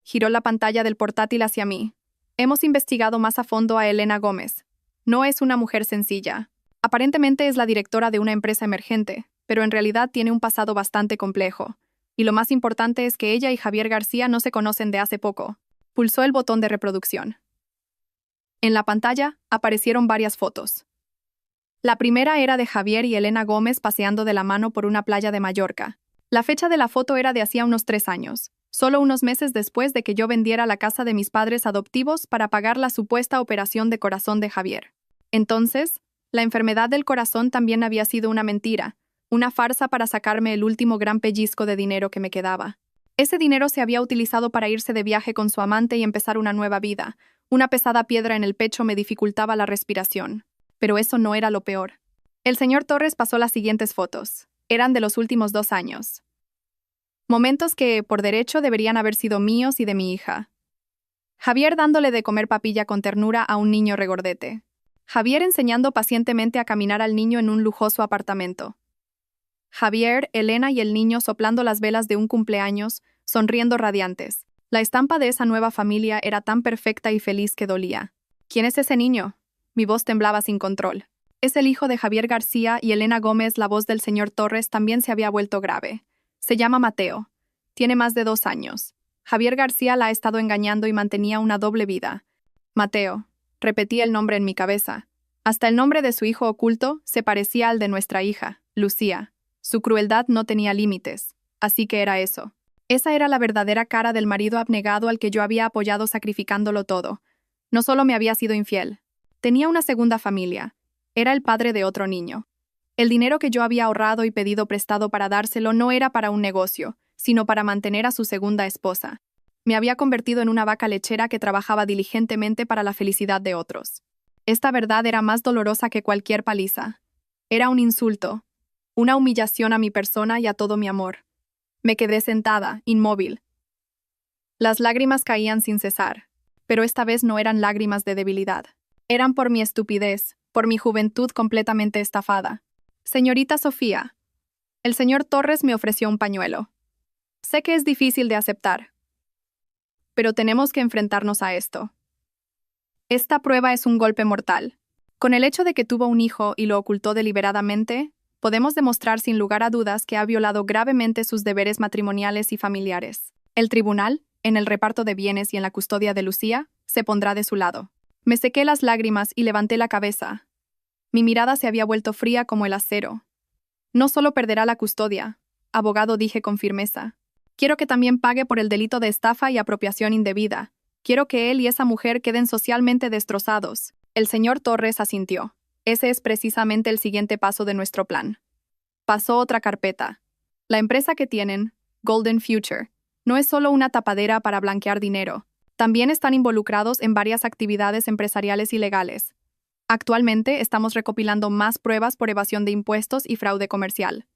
Giró la pantalla del portátil hacia mí. Hemos investigado más a fondo a Elena Gómez. No es una mujer sencilla. Aparentemente es la directora de una empresa emergente, pero en realidad tiene un pasado bastante complejo. Y lo más importante es que ella y Javier García no se conocen de hace poco. Pulsó el botón de reproducción. En la pantalla aparecieron varias fotos. La primera era de Javier y Elena Gómez paseando de la mano por una playa de Mallorca. La fecha de la foto era de hacía unos 3 años, solo unos meses después de que yo vendiera la casa de mis padres adoptivos para pagar la supuesta operación de corazón de Javier. Entonces, la enfermedad del corazón también había sido una mentira, una farsa para sacarme el último gran pellizco de dinero que me quedaba. Ese dinero se había utilizado para irse de viaje con su amante y empezar una nueva vida. Una pesada piedra en el pecho me dificultaba la respiración. Pero eso no era lo peor. El señor Torres pasó las siguientes fotos. Eran de los últimos 2 años. Momentos que, por derecho, deberían haber sido míos y de mi hija. Javier dándole de comer papilla con ternura a un niño regordete. Javier enseñando pacientemente a caminar al niño en un lujoso apartamento. Javier, Elena y el niño soplando las velas de un cumpleaños, sonriendo radiantes. La estampa de esa nueva familia era tan perfecta y feliz que dolía. ¿Quién es ese niño? Mi voz temblaba sin control. Es el hijo de Javier García y Elena Gómez. La voz del señor Torres también se había vuelto grave. Se llama Mateo. Tiene más de 2 años. Javier García la ha estado engañando y mantenía una doble vida. Mateo. Repetí el nombre en mi cabeza. Hasta el nombre de su hijo oculto se parecía al de nuestra hija, Lucía. Su crueldad no tenía límites. Así que era eso. Esa era la verdadera cara del marido abnegado al que yo había apoyado sacrificándolo todo. No solo me había sido infiel. Tenía una segunda familia. Era el padre de otro niño. El dinero que yo había ahorrado y pedido prestado para dárselo no era para un negocio, sino para mantener a su segunda esposa. Me había convertido en una vaca lechera que trabajaba diligentemente para la felicidad de otros. Esta verdad era más dolorosa que cualquier paliza. Era un insulto, una humillación a mi persona y a todo mi amor. Me quedé sentada, inmóvil. Las lágrimas caían sin cesar, pero esta vez no eran lágrimas de debilidad. Eran por mi estupidez, por mi juventud completamente estafada. Señorita Sofía, el señor Torres me ofreció un pañuelo. Sé que es difícil de aceptar, pero tenemos que enfrentarnos a esto. Esta prueba es un golpe mortal. Con el hecho de que tuvo un hijo y lo ocultó deliberadamente, podemos demostrar sin lugar a dudas que ha violado gravemente sus deberes matrimoniales y familiares. El tribunal, en el reparto de bienes y en la custodia de Lucía, se pondrá de su lado. Me sequé las lágrimas y levanté la cabeza. Mi mirada se había vuelto fría como el acero. No solo perderá la custodia, abogado, dije con firmeza. Quiero que también pague por el delito de estafa y apropiación indebida. Quiero que él y esa mujer queden socialmente destrozados. El señor Torres asintió. Ese es precisamente el siguiente paso de nuestro plan. Pasó otra carpeta. La empresa que tienen, Golden Future, no es solo una tapadera para blanquear dinero. También están involucrados en varias actividades empresariales ilegales. Actualmente estamos recopilando más pruebas por evasión de impuestos y fraude comercial.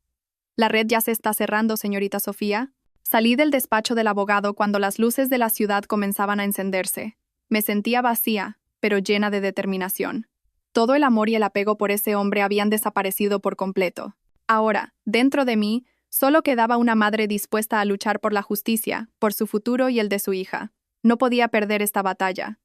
La red ya se está cerrando, señorita Sofía. Salí del despacho del abogado cuando las luces de la ciudad comenzaban a encenderse. Me sentía vacía, pero llena de determinación. Todo el amor y el apego por ese hombre habían desaparecido por completo. Ahora, dentro de mí, solo quedaba una madre dispuesta a luchar por la justicia, por su futuro y el de su hija. No podía perder esta batalla.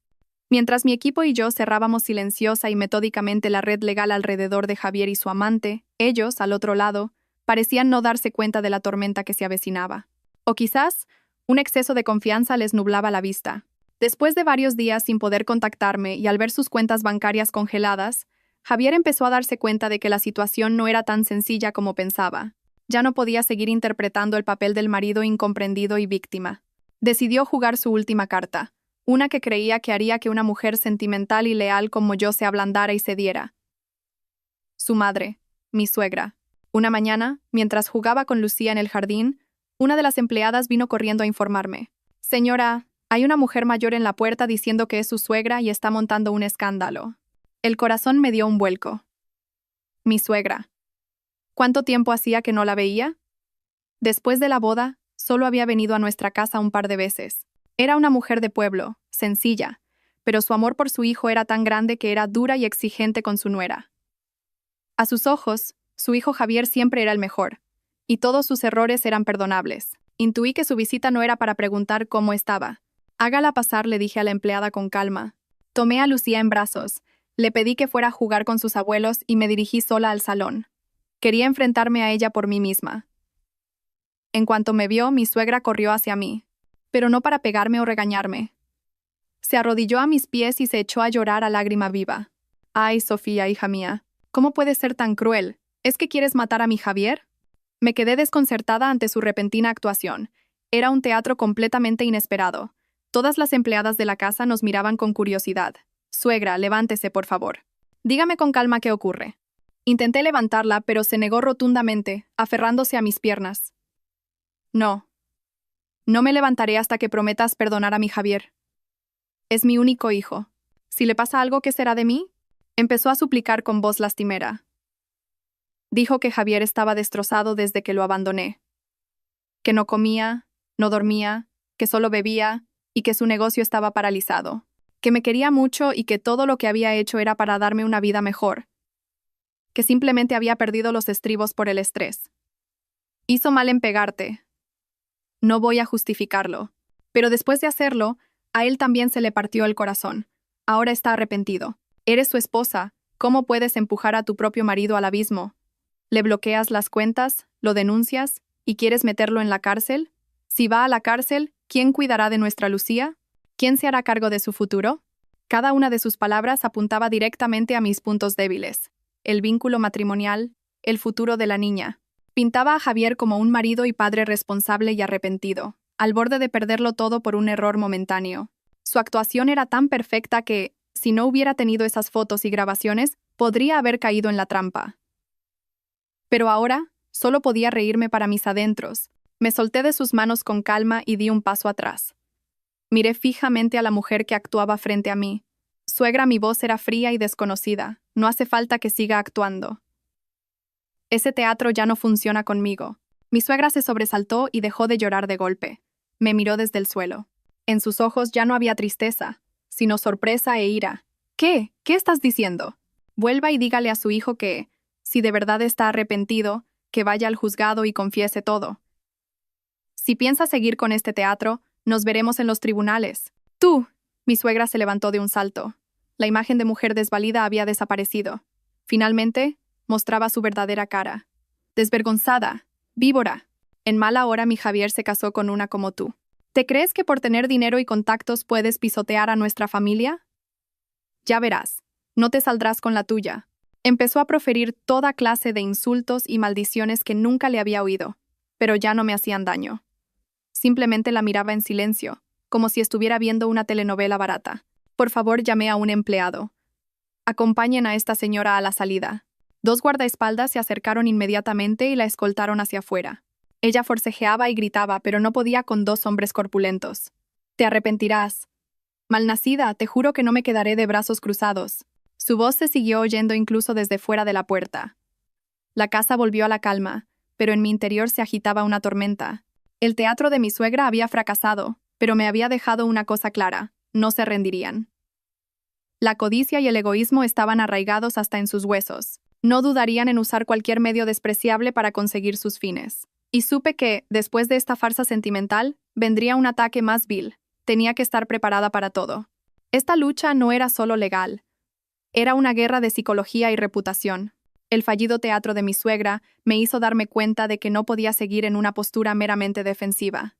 Mientras mi equipo y yo cerrábamos silenciosa y metódicamente la red legal alrededor de Javier y su amante, ellos, al otro lado, parecían no darse cuenta de la tormenta que se avecinaba. O quizás, un exceso de confianza les nublaba la vista. Después de varios días sin poder contactarme y al ver sus cuentas bancarias congeladas, Javier empezó a darse cuenta de que la situación no era tan sencilla como pensaba. Ya no podía seguir interpretando el papel del marido incomprendido y víctima. Decidió jugar su última carta, una que creía que haría que una mujer sentimental y leal como yo se ablandara y cediera. Su madre, mi suegra. Una mañana, mientras jugaba con Lucía en el jardín, una de las empleadas vino corriendo a informarme. Señora, hay una mujer mayor en la puerta diciendo que es su suegra y está montando un escándalo. El corazón me dio un vuelco. Mi suegra. ¿Cuánto tiempo hacía que no la veía? Después de la boda, solo había venido a nuestra casa un par de veces. Era una mujer de pueblo, sencilla, pero su amor por su hijo era tan grande que era dura y exigente con su nuera. A sus ojos, su hijo Javier siempre era el mejor, y todos sus errores eran perdonables. Intuí que su visita no era para preguntar cómo estaba. Hágala pasar, le dije a la empleada con calma. Tomé a Lucía en brazos, le pedí que fuera a jugar con sus abuelos y me dirigí sola al salón. Quería enfrentarme a ella por mí misma. En cuanto me vio, mi suegra corrió hacia mí, pero no para pegarme o regañarme. Se arrodilló a mis pies y se echó a llorar a lágrima viva. Ay, Sofía, hija mía, ¿cómo puedes ser tan cruel? ¿Es que quieres matar a mi Javier? Me quedé desconcertada ante su repentina actuación. Era un teatro completamente inesperado. Todas las empleadas de la casa nos miraban con curiosidad. Suegra, levántese, por favor. Dígame con calma qué ocurre. Intenté levantarla, pero se negó rotundamente, aferrándose a mis piernas. No. No me levantaré hasta que prometas perdonar a mi Javier. Es mi único hijo. Si le pasa algo, ¿qué será de mí? Empezó a suplicar con voz lastimera. Dijo que Javier estaba destrozado desde que lo abandoné. Que no comía, no dormía, que solo bebía y que su negocio estaba paralizado. Que me quería mucho y que todo lo que había hecho era para darme una vida mejor. Que simplemente había perdido los estribos por el estrés. Hizo mal en pegarte. No voy a justificarlo. Pero después de hacerlo, a él también se le partió el corazón. Ahora está arrepentido. Eres su esposa. ¿Cómo puedes empujar a tu propio marido al abismo? ¿Le bloqueas las cuentas? ¿Lo denuncias? ¿Y quieres meterlo en la cárcel? Si va a la cárcel, ¿quién cuidará de nuestra Lucía? ¿Quién se hará cargo de su futuro? Cada una de sus palabras apuntaba directamente a mis puntos débiles. El vínculo matrimonial, el futuro de la niña. Pintaba a Javier como un marido y padre responsable y arrepentido, al borde de perderlo todo por un error momentáneo. Su actuación era tan perfecta que, si no hubiera tenido esas fotos y grabaciones, podría haber caído en la trampa. Pero ahora, solo podía reírme para mis adentros. Me solté de sus manos con calma y di un paso atrás. Miré fijamente a la mujer que actuaba frente a mí. Suegra, mi voz era fría y desconocida. No hace falta que siga actuando. Ese teatro ya no funciona conmigo. Mi suegra se sobresaltó y dejó de llorar de golpe. Me miró desde el suelo. En sus ojos ya no había tristeza, sino sorpresa e ira. ¿Qué? ¿Qué estás diciendo? Vuelva y dígale a su hijo que, si de verdad está arrepentido, que vaya al juzgado y confiese todo. Si piensa seguir con este teatro, nos veremos en los tribunales. ¡Tú! Mi suegra se levantó de un salto. La imagen de mujer desvalida había desaparecido. Finalmente, mostraba su verdadera cara. Desvergonzada. Víbora. En mala hora mi Javier se casó con una como tú. ¿Te crees que por tener dinero y contactos puedes pisotear a nuestra familia? Ya verás. No te saldrás con la tuya. Empezó a proferir toda clase de insultos y maldiciones que nunca le había oído, pero ya no me hacían daño. Simplemente la miraba en silencio, como si estuviera viendo una telenovela barata. Por favor, llamé a un empleado. Acompañen a esta señora a la salida. 2 guardaespaldas se acercaron inmediatamente y la escoltaron hacia afuera. Ella forcejeaba y gritaba, pero no podía con 2 hombres corpulentos. Te arrepentirás. Malnacida, te juro que no me quedaré de brazos cruzados. Su voz se siguió oyendo incluso desde fuera de la puerta. La casa volvió a la calma, pero en mi interior se agitaba una tormenta. El teatro de mi suegra había fracasado, pero me había dejado una cosa clara: no se rendirían. La codicia y el egoísmo estaban arraigados hasta en sus huesos. No dudarían en usar cualquier medio despreciable para conseguir sus fines. Y supe que, después de esta farsa sentimental, vendría un ataque más vil. Tenía que estar preparada para todo. Esta lucha no era solo legal. Era una guerra de psicología y reputación. El fallido teatro de mi suegra me hizo darme cuenta de que no podía seguir en una postura meramente defensiva.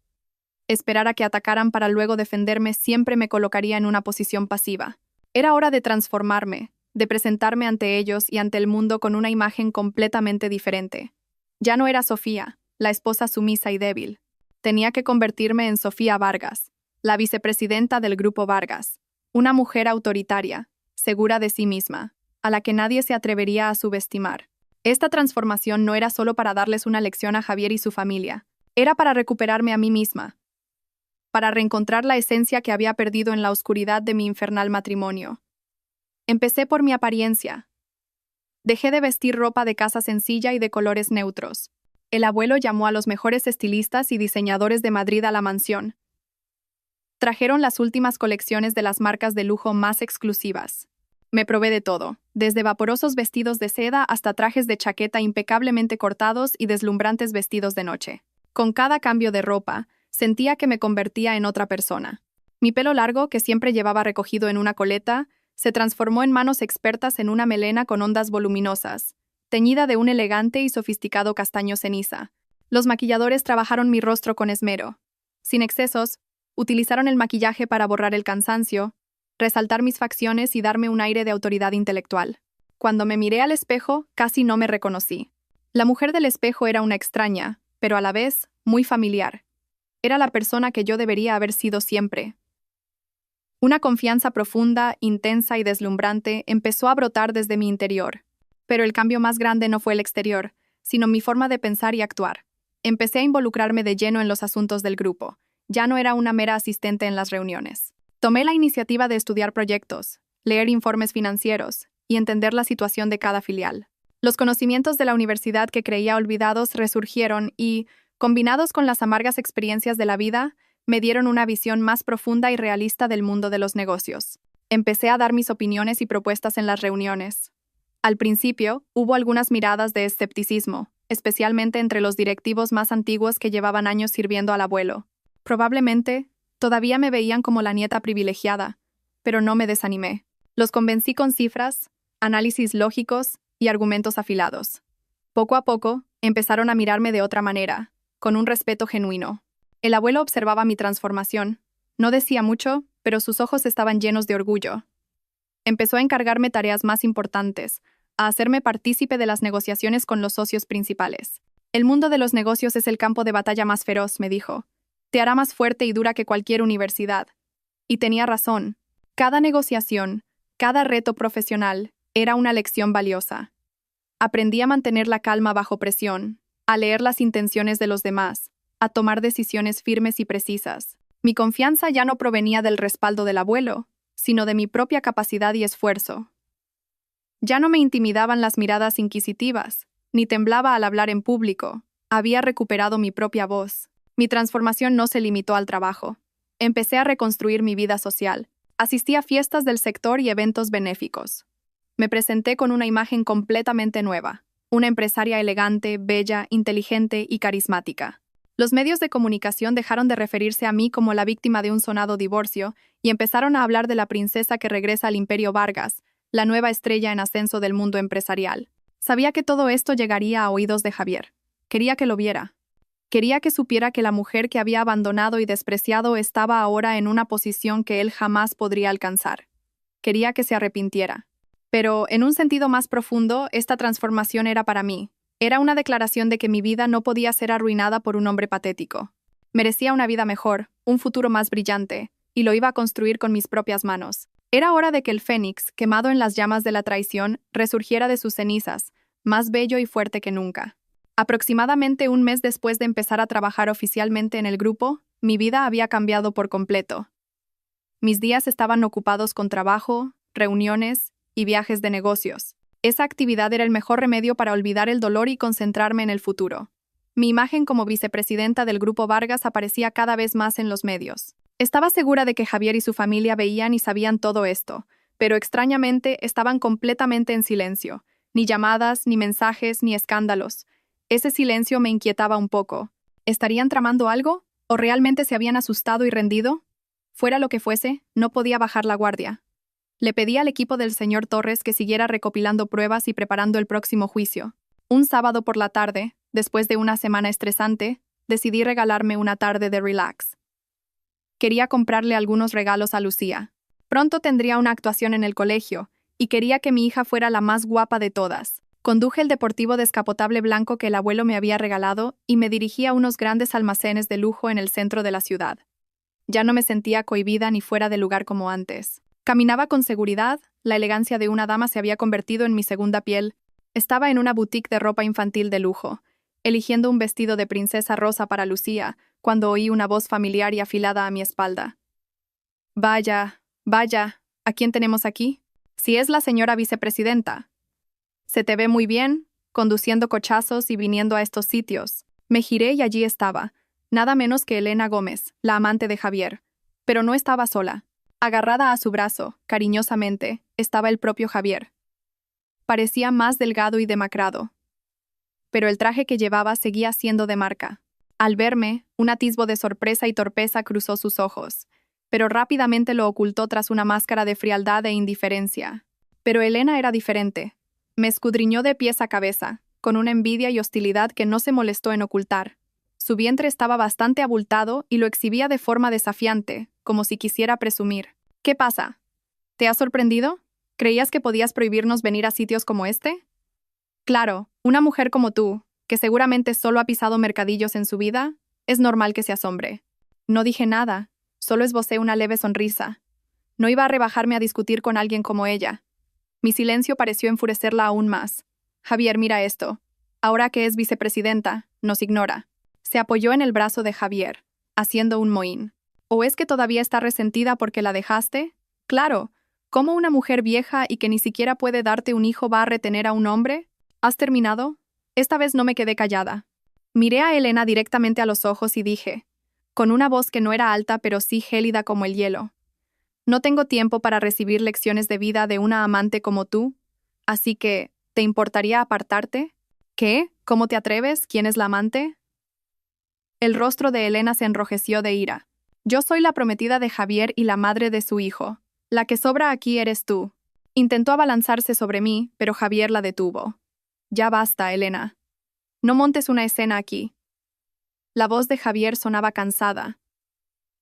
Esperar a que atacaran para luego defenderme siempre me colocaría en una posición pasiva. Era hora de transformarme, de presentarme ante ellos y ante el mundo con una imagen completamente diferente. Ya no era Sofía, la esposa sumisa y débil. Tenía que convertirme en Sofía Vargas, la vicepresidenta del Grupo Vargas, una mujer autoritaria, segura de sí misma, a la que nadie se atrevería a subestimar. Esta transformación no era solo para darles una lección a Javier y su familia, era para recuperarme a mí misma, para reencontrar la esencia que había perdido en la oscuridad de mi infernal matrimonio. Empecé por mi apariencia. Dejé de vestir ropa de casa sencilla y de colores neutros. El abuelo llamó a los mejores estilistas y diseñadores de Madrid a la mansión. Trajeron las últimas colecciones de las marcas de lujo más exclusivas. Me probé de todo, desde vaporosos vestidos de seda hasta trajes de chaqueta impecablemente cortados y deslumbrantes vestidos de noche. Con cada cambio de ropa, sentía que me convertía en otra persona. Mi pelo largo, que siempre llevaba recogido en una coleta, se transformó en manos expertas en una melena con ondas voluminosas, teñida de un elegante y sofisticado castaño ceniza. Los maquilladores trabajaron mi rostro con esmero. Sin excesos, utilizaron el maquillaje para borrar el cansancio, resaltar mis facciones y darme un aire de autoridad intelectual. Cuando me miré al espejo, casi no me reconocí. La mujer del espejo era una extraña, pero a la vez, muy familiar. Era la persona que yo debería haber sido siempre. Una confianza profunda, intensa y deslumbrante empezó a brotar desde mi interior. Pero el cambio más grande no fue el exterior, sino mi forma de pensar y actuar. Empecé a involucrarme de lleno en los asuntos del grupo. Ya no era una mera asistente en las reuniones. Tomé la iniciativa de estudiar proyectos, leer informes financieros y entender la situación de cada filial. Los conocimientos de la universidad que creía olvidados resurgieron y, combinados con las amargas experiencias de la vida, me dieron una visión más profunda y realista del mundo de los negocios. Empecé a dar mis opiniones y propuestas en las reuniones. Al principio, hubo algunas miradas de escepticismo, especialmente entre los directivos más antiguos que llevaban años sirviendo al abuelo. Probablemente, Todavía me veían como la nieta privilegiada, pero no me desanimé. Los convencí con cifras, análisis lógicos y argumentos afilados. Poco a poco, empezaron a mirarme de otra manera, con un respeto genuino. El abuelo observaba mi transformación. No decía mucho, pero sus ojos estaban llenos de orgullo. Empezó a encargarme tareas más importantes, a hacerme partícipe de las negociaciones con los socios principales. El mundo de los negocios es el campo de batalla más feroz, me dijo. Te hará más fuerte y dura que cualquier universidad. Y tenía razón. Cada negociación, cada reto profesional, era una lección valiosa. Aprendí a mantener la calma bajo presión, a leer las intenciones de los demás, a tomar decisiones firmes y precisas. Mi confianza ya no provenía del respaldo del abuelo, sino de mi propia capacidad y esfuerzo. Ya no me intimidaban las miradas inquisitivas, ni temblaba al hablar en público. Había recuperado mi propia voz. Mi transformación no se limitó al trabajo. Empecé a reconstruir mi vida social. Asistí a fiestas del sector y eventos benéficos. Me presenté con una imagen completamente nueva, una empresaria elegante, bella, inteligente y carismática. Los medios de comunicación dejaron de referirse a mí como la víctima de un sonado divorcio y empezaron a hablar de la princesa que regresa al Imperio Vargas, la nueva estrella en ascenso del mundo empresarial. Sabía que todo esto llegaría a oídos de Javier. Quería que lo viera. Quería que supiera que la mujer que había abandonado y despreciado estaba ahora en una posición que él jamás podría alcanzar. Quería que se arrepintiera. Pero, en un sentido más profundo, esta transformación era para mí. Era una declaración de que mi vida no podía ser arruinada por un hombre patético. Merecía una vida mejor, un futuro más brillante, y lo iba a construir con mis propias manos. Era hora de que el fénix, quemado en las llamas de la traición, resurgiera de sus cenizas, más bello y fuerte que nunca. Aproximadamente un mes después de empezar a trabajar oficialmente en el grupo, mi vida había cambiado por completo. Mis días estaban ocupados con trabajo, reuniones y viajes de negocios. Esa actividad era el mejor remedio para olvidar el dolor y concentrarme en el futuro. Mi imagen como vicepresidenta del Grupo Vargas aparecía cada vez más en los medios. Estaba segura de que Javier y su familia veían y sabían todo esto, pero extrañamente estaban completamente en silencio. Ni llamadas, ni mensajes, ni escándalos. Ese silencio me inquietaba un poco. ¿Estarían tramando algo? ¿O realmente se habían asustado y rendido? Fuera lo que fuese, no podía bajar la guardia. Le pedí al equipo del señor Torres que siguiera recopilando pruebas y preparando el próximo juicio. Un sábado por la tarde, después de una semana estresante, decidí regalarme una tarde de relax. Quería comprarle algunos regalos a Lucía. Pronto tendría una actuación en el colegio, y quería que mi hija fuera la más guapa de todas. Conduje el deportivo descapotable blanco que el abuelo me había regalado y me dirigí a unos grandes almacenes de lujo en el centro de la ciudad. Ya no me sentía cohibida ni fuera de lugar como antes. Caminaba con seguridad, la elegancia de una dama se había convertido en mi segunda piel. Estaba en una boutique de ropa infantil de lujo, eligiendo un vestido de princesa rosa para Lucía, cuando oí una voz familiar y afilada a mi espalda. Vaya, vaya, ¿a quién tenemos aquí? Si es la señora vicepresidenta. Se te ve muy bien, conduciendo cochazos y viniendo a estos sitios. Me giré y allí estaba, nada menos que Elena Gómez, la amante de Javier. Pero no estaba sola. Agarrada a su brazo, cariñosamente, estaba el propio Javier. Parecía más delgado y demacrado. Pero el traje que llevaba seguía siendo de marca. Al verme, un atisbo de sorpresa y torpeza cruzó sus ojos, pero rápidamente lo ocultó tras una máscara de frialdad e indiferencia. Pero Elena era diferente. Me escudriñó de pies a cabeza, con una envidia y hostilidad que no se molestó en ocultar. Su vientre estaba bastante abultado y lo exhibía de forma desafiante, como si quisiera presumir. ¿Qué pasa? ¿Te has sorprendido? ¿Creías que podías prohibirnos venir a sitios como este? Claro, una mujer como tú, que seguramente solo ha pisado mercadillos en su vida, es normal que se asombre. No dije nada, solo esbocé una leve sonrisa. No iba a rebajarme a discutir con alguien como ella. Mi silencio pareció enfurecerla aún más. Javier, mira esto. Ahora que es vicepresidenta, nos ignora. Se apoyó en el brazo de Javier, haciendo un mohín. ¿O es que todavía está resentida porque la dejaste? Claro, ¿cómo una mujer vieja y que ni siquiera puede darte un hijo va a retener a un hombre? ¿Has terminado? Esta vez no me quedé callada. Miré a Elena directamente a los ojos y dije, con una voz que no era alta pero sí gélida como el hielo. No tengo tiempo para recibir lecciones de vida de una amante como tú, así que, ¿te importaría apartarte? ¿Qué? ¿Cómo te atreves? ¿Quién es la amante? El rostro de Elena se enrojeció de ira. Yo soy la prometida de Javier y la madre de su hijo. La que sobra aquí eres tú. Intentó abalanzarse sobre mí, pero Javier la detuvo. Ya basta, Elena. No montes una escena aquí. La voz de Javier sonaba cansada.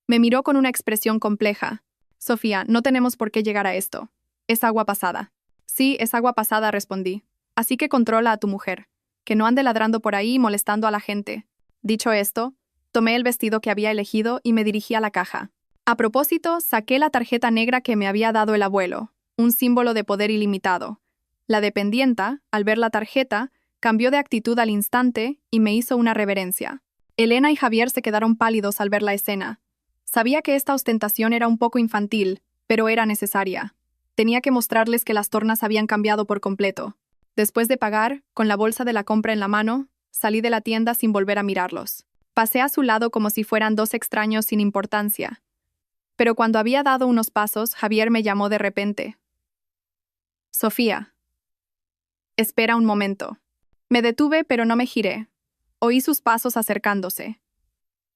Me miró con una expresión compleja. Sofía, no tenemos por qué llegar a esto. Es agua pasada. Sí, es agua pasada, respondí. Así que controla a tu mujer. Que no ande ladrando por ahí y molestando a la gente. Dicho esto, tomé el vestido que había elegido y me dirigí a la caja. A propósito, saqué la tarjeta negra que me había dado el abuelo, un símbolo de poder ilimitado. La dependienta, al ver la tarjeta, cambió de actitud al instante y me hizo una reverencia. Elena y Javier se quedaron pálidos al ver la escena. Sabía que esta ostentación era un poco infantil, pero era necesaria. Tenía que mostrarles que las tornas habían cambiado por completo. Después de pagar, con la bolsa de la compra en la mano, salí de la tienda sin volver a mirarlos. Pasé a su lado como si fueran dos extraños sin importancia. Pero cuando había dado unos pasos, Javier me llamó de repente. Sofía. Espera un momento. Me detuve, pero no me giré. Oí sus pasos acercándose.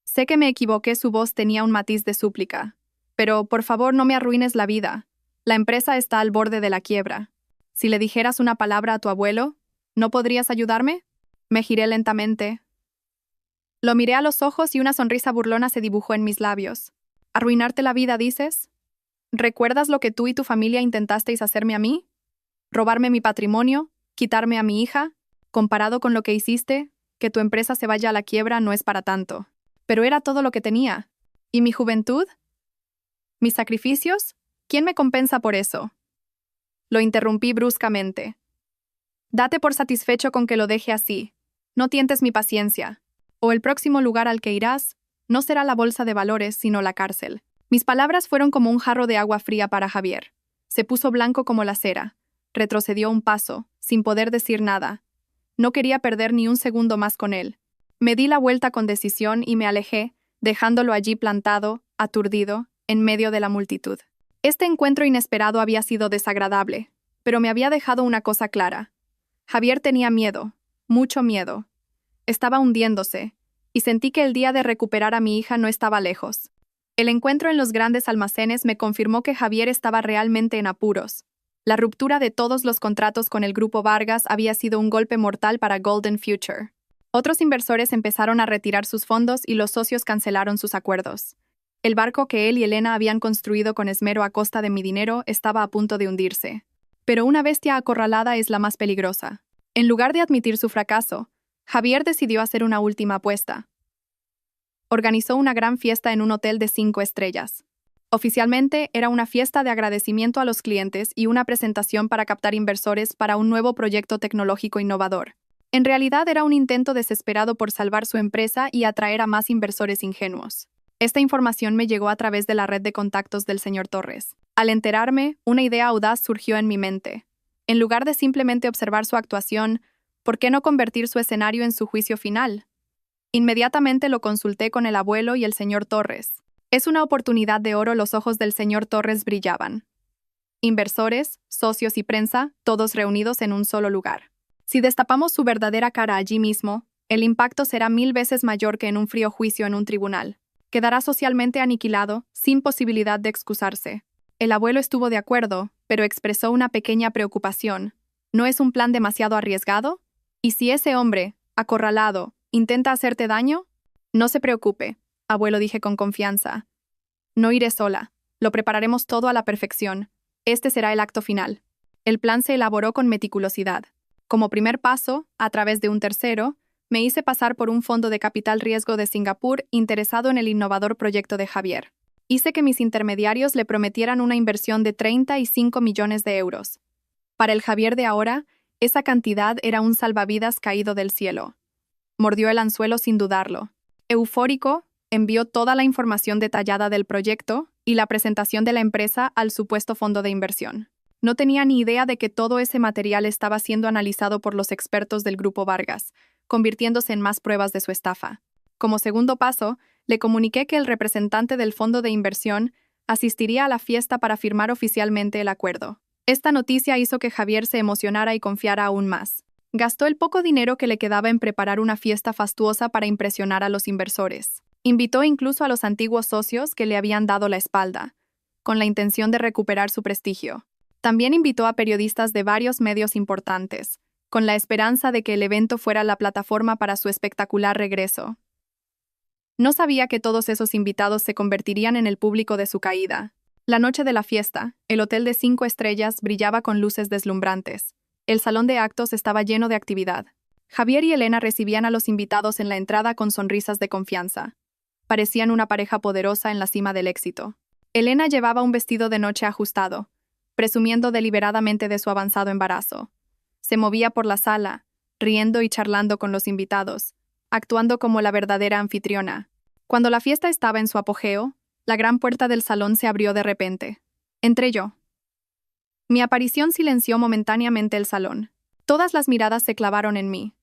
Sé que me equivoqué, su voz tenía un matiz de súplica. Pero, por favor, no me arruines la vida. La empresa está al borde de la quiebra. Si le dijeras una palabra a tu abuelo, ¿no podrías ayudarme? Me giré lentamente. Lo miré a los ojos y una sonrisa burlona se dibujó en mis labios. ¿Arruinarte la vida, dices? ¿Recuerdas lo que tú y tu familia intentasteis hacerme a mí? ¿Robarme mi patrimonio? ¿Quitarme a mi hija? Comparado con lo que hiciste, que tu empresa se vaya a la quiebra no es para tanto. Pero era todo lo que tenía. ¿Y mi juventud? ¿Mis sacrificios? ¿Quién me compensa por eso? Lo interrumpí bruscamente. Date por satisfecho con que lo deje así. No tientes mi paciencia. O el próximo lugar al que irás no será la bolsa de valores, sino la cárcel. Mis palabras fueron como un jarro de agua fría para Javier. Se puso blanco como la cera. Retrocedió un paso, sin poder decir nada. No quería perder ni un segundo más con él. Me di la vuelta con decisión y me alejé, dejándolo allí plantado, aturdido, en medio de la multitud. Este encuentro inesperado había sido desagradable, pero me había dejado una cosa clara. Javier tenía miedo, mucho miedo. Estaba hundiéndose, y sentí que el día de recuperar a mi hija no estaba lejos. El encuentro en los grandes almacenes me confirmó que Javier estaba realmente en apuros. La ruptura de todos los contratos con el Grupo Vargas había sido un golpe mortal para Golden Future. Otros inversores empezaron a retirar sus fondos y los socios cancelaron sus acuerdos. El barco que él y Elena habían construido con esmero a costa de mi dinero estaba a punto de hundirse. Pero una bestia acorralada es la más peligrosa. En lugar de admitir su fracaso, Javier decidió hacer una última apuesta. Organizó una gran fiesta en un hotel de 5 estrellas. Oficialmente era una fiesta de agradecimiento a los clientes y una presentación para captar inversores para un nuevo proyecto tecnológico innovador. En realidad era un intento desesperado por salvar su empresa y atraer a más inversores ingenuos. Esta información me llegó a través de la red de contactos del señor Torres. Al enterarme, una idea audaz surgió en mi mente. En lugar de simplemente observar su actuación, ¿por qué no convertir su escenario en su juicio final? Inmediatamente lo consulté con el abuelo y el señor Torres. Es una oportunidad de oro, los ojos del señor Torres brillaban. Inversores, socios y prensa, todos reunidos en un solo lugar. Si destapamos su verdadera cara allí mismo, el impacto será 1000 veces mayor que en un frío juicio en un tribunal. Quedará socialmente aniquilado, sin posibilidad de excusarse. El abuelo estuvo de acuerdo, pero expresó una pequeña preocupación. ¿No es un plan demasiado arriesgado? ¿Y si ese hombre, acorralado, intenta hacerte daño? No se preocupe, abuelo, dije con confianza. No iré sola. Lo prepararemos todo a la perfección. Este será el acto final. El plan se elaboró con meticulosidad. Como primer paso, a través de un tercero, me hice pasar por un fondo de capital riesgo de Singapur interesado en el innovador proyecto de Javier. Hice que mis intermediarios le prometieran una inversión de 35 millones de euros. Para el Javier de ahora, esa cantidad era un salvavidas caído del cielo. Mordió el anzuelo sin dudarlo. Eufórico, envió toda la información detallada del proyecto y la presentación de la empresa al supuesto fondo de inversión. No tenía ni idea de que todo ese material estaba siendo analizado por los expertos del Grupo Vargas, convirtiéndose en más pruebas de su estafa. Como segundo paso, le comuniqué que el representante del fondo de inversión asistiría a la fiesta para firmar oficialmente el acuerdo. Esta noticia hizo que Javier se emocionara y confiara aún más. Gastó el poco dinero que le quedaba en preparar una fiesta fastuosa para impresionar a los inversores. Invitó incluso a los antiguos socios que le habían dado la espalda, con la intención de recuperar su prestigio. También invitó a periodistas de varios medios importantes, con la esperanza de que el evento fuera la plataforma para su espectacular regreso. No sabía que todos esos invitados se convertirían en el público de su caída. La noche de la fiesta, el hotel de 5 estrellas brillaba con luces deslumbrantes. El salón de actos estaba lleno de actividad. Javier y Elena recibían a los invitados en la entrada con sonrisas de confianza. Parecían una pareja poderosa en la cima del éxito. Elena llevaba un vestido de noche ajustado, presumiendo deliberadamente de su avanzado embarazo. Se movía por la sala, riendo y charlando con los invitados, actuando como la verdadera anfitriona. Cuando la fiesta estaba en su apogeo, la gran puerta del salón se abrió de repente. Entré yo. Mi aparición silenció momentáneamente el salón. Todas las miradas se clavaron en mí.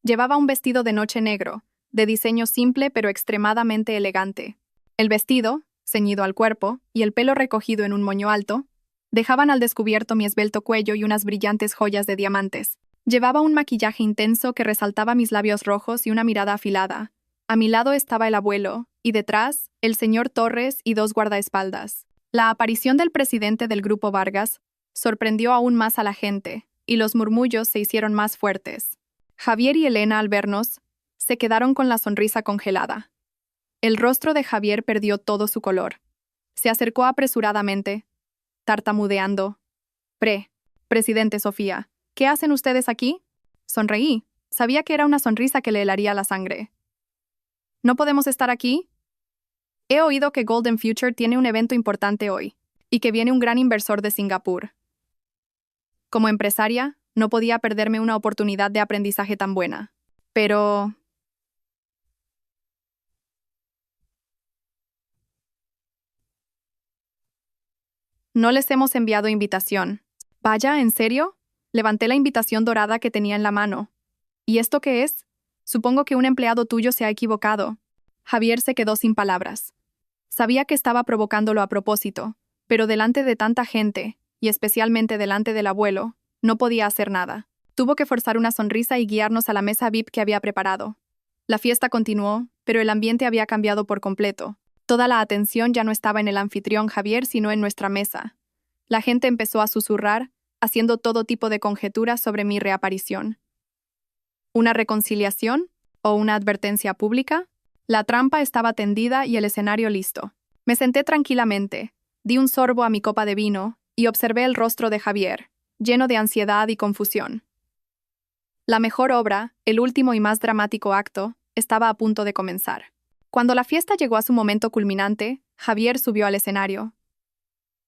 Llevaba un vestido de noche negro, de diseño simple pero extremadamente elegante. El vestido, ceñido al cuerpo, y el pelo recogido en un moño alto, dejaban al descubierto mi esbelto cuello y unas brillantes joyas de diamantes. Llevaba un maquillaje intenso que resaltaba mis labios rojos y una mirada afilada. A mi lado estaba el abuelo, y detrás, el señor Torres y 2 guardaespaldas. La aparición del presidente del Grupo Vargas sorprendió aún más a la gente, y los murmullos se hicieron más fuertes. Javier y Elena, al vernos, se quedaron con la sonrisa congelada. El rostro de Javier perdió todo su color. Se acercó apresuradamente, tartamudeando. Presidente Sofía, ¿qué hacen ustedes aquí? Sonreí. Sabía que era una sonrisa que le helaría la sangre. ¿No podemos estar aquí? He oído que Golden Future tiene un evento importante hoy, y que viene un gran inversor de Singapur. Como empresaria, no podía perderme una oportunidad de aprendizaje tan buena. Pero... no les hemos enviado invitación. Vaya, ¿en serio? Levanté la invitación dorada que tenía en la mano. ¿Y esto qué es? Supongo que un empleado tuyo se ha equivocado. Javier se quedó sin palabras. Sabía que estaba provocándolo a propósito, pero delante de tanta gente, y especialmente delante del abuelo, no podía hacer nada. Tuvo que forzar una sonrisa y guiarnos a la mesa VIP que había preparado. La fiesta continuó, pero el ambiente había cambiado por completo. Toda la atención ya no estaba en el anfitrión Javier, sino en nuestra mesa. La gente empezó a susurrar, haciendo todo tipo de conjeturas sobre mi reaparición. ¿Una reconciliación? ¿O una advertencia pública? La trampa estaba tendida y el escenario listo. Me senté tranquilamente, di un sorbo a mi copa de vino y observé el rostro de Javier, lleno de ansiedad y confusión. La mejor obra, el último y más dramático acto, estaba a punto de comenzar. Cuando la fiesta llegó a su momento culminante, Javier subió al escenario.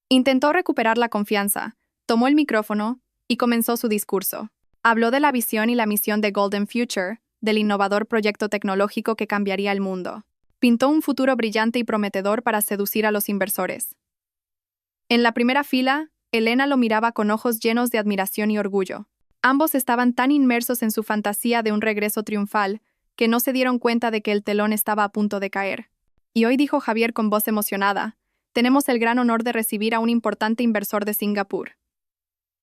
Intentó recuperar la confianza, tomó el micrófono y comenzó su discurso. Habló de la visión y la misión de Golden Future, del innovador proyecto tecnológico que cambiaría el mundo. Pintó un futuro brillante y prometedor para seducir a los inversores. En la primera fila, Elena lo miraba con ojos llenos de admiración y orgullo. Ambos estaban tan inmersos en su fantasía de un regreso triunfal que no se dieron cuenta de que el telón estaba a punto de caer. Y hoy dijo Javier con voz emocionada, tenemos el gran honor de recibir a un importante inversor de Singapur.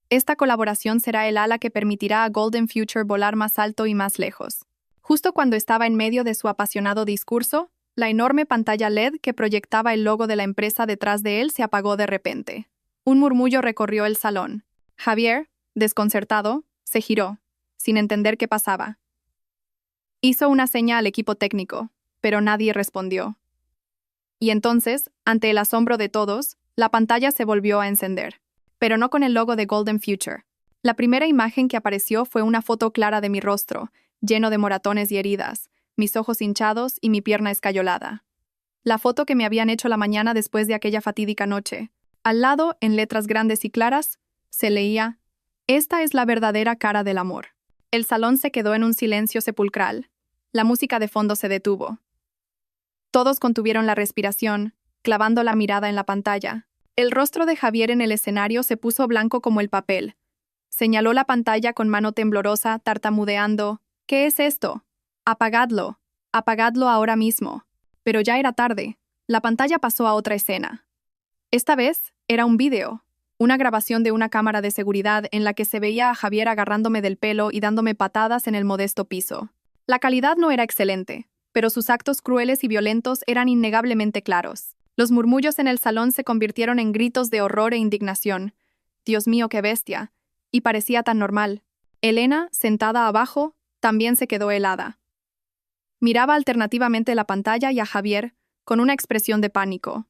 Esta colaboración será el ala que permitirá a Golden Future volar más alto y más lejos. Justo cuando estaba en medio de su apasionado discurso, la enorme pantalla LED que proyectaba el logo de la empresa detrás de él se apagó de repente. Un murmullo recorrió el salón. Javier, desconcertado, se giró, sin entender qué pasaba. Hizo una seña al equipo técnico, pero nadie respondió. Y entonces, ante el asombro de todos, la pantalla se volvió a encender, pero no con el logo de Golden Future. La primera imagen que apareció fue una foto clara de mi rostro, lleno de moratones y heridas, mis ojos hinchados y mi pierna escayolada. La foto que me habían hecho la mañana después de aquella fatídica noche. Al lado, en letras grandes y claras, se leía: «Esta es la verdadera cara del amor». El salón se quedó en un silencio sepulcral. La música de fondo se detuvo. Todos contuvieron la respiración, clavando la mirada en la pantalla. El rostro de Javier en el escenario se puso blanco como el papel. Señaló la pantalla con mano temblorosa, tartamudeando: «¿Qué es esto? Apagadlo. Apagadlo ahora mismo». Pero ya era tarde. La pantalla pasó a otra escena. Esta vez era un vídeo, una grabación de una cámara de seguridad en la que se veía a Javier agarrándome del pelo y dándome patadas en el modesto piso. La calidad no era excelente, pero sus actos crueles y violentos eran innegablemente claros. Los murmullos en el salón se convirtieron en gritos de horror e indignación. Dios mío, qué bestia. Y parecía tan normal. Elena, sentada abajo, también se quedó helada. Miraba alternativamente la pantalla y a Javier, con una expresión de pánico.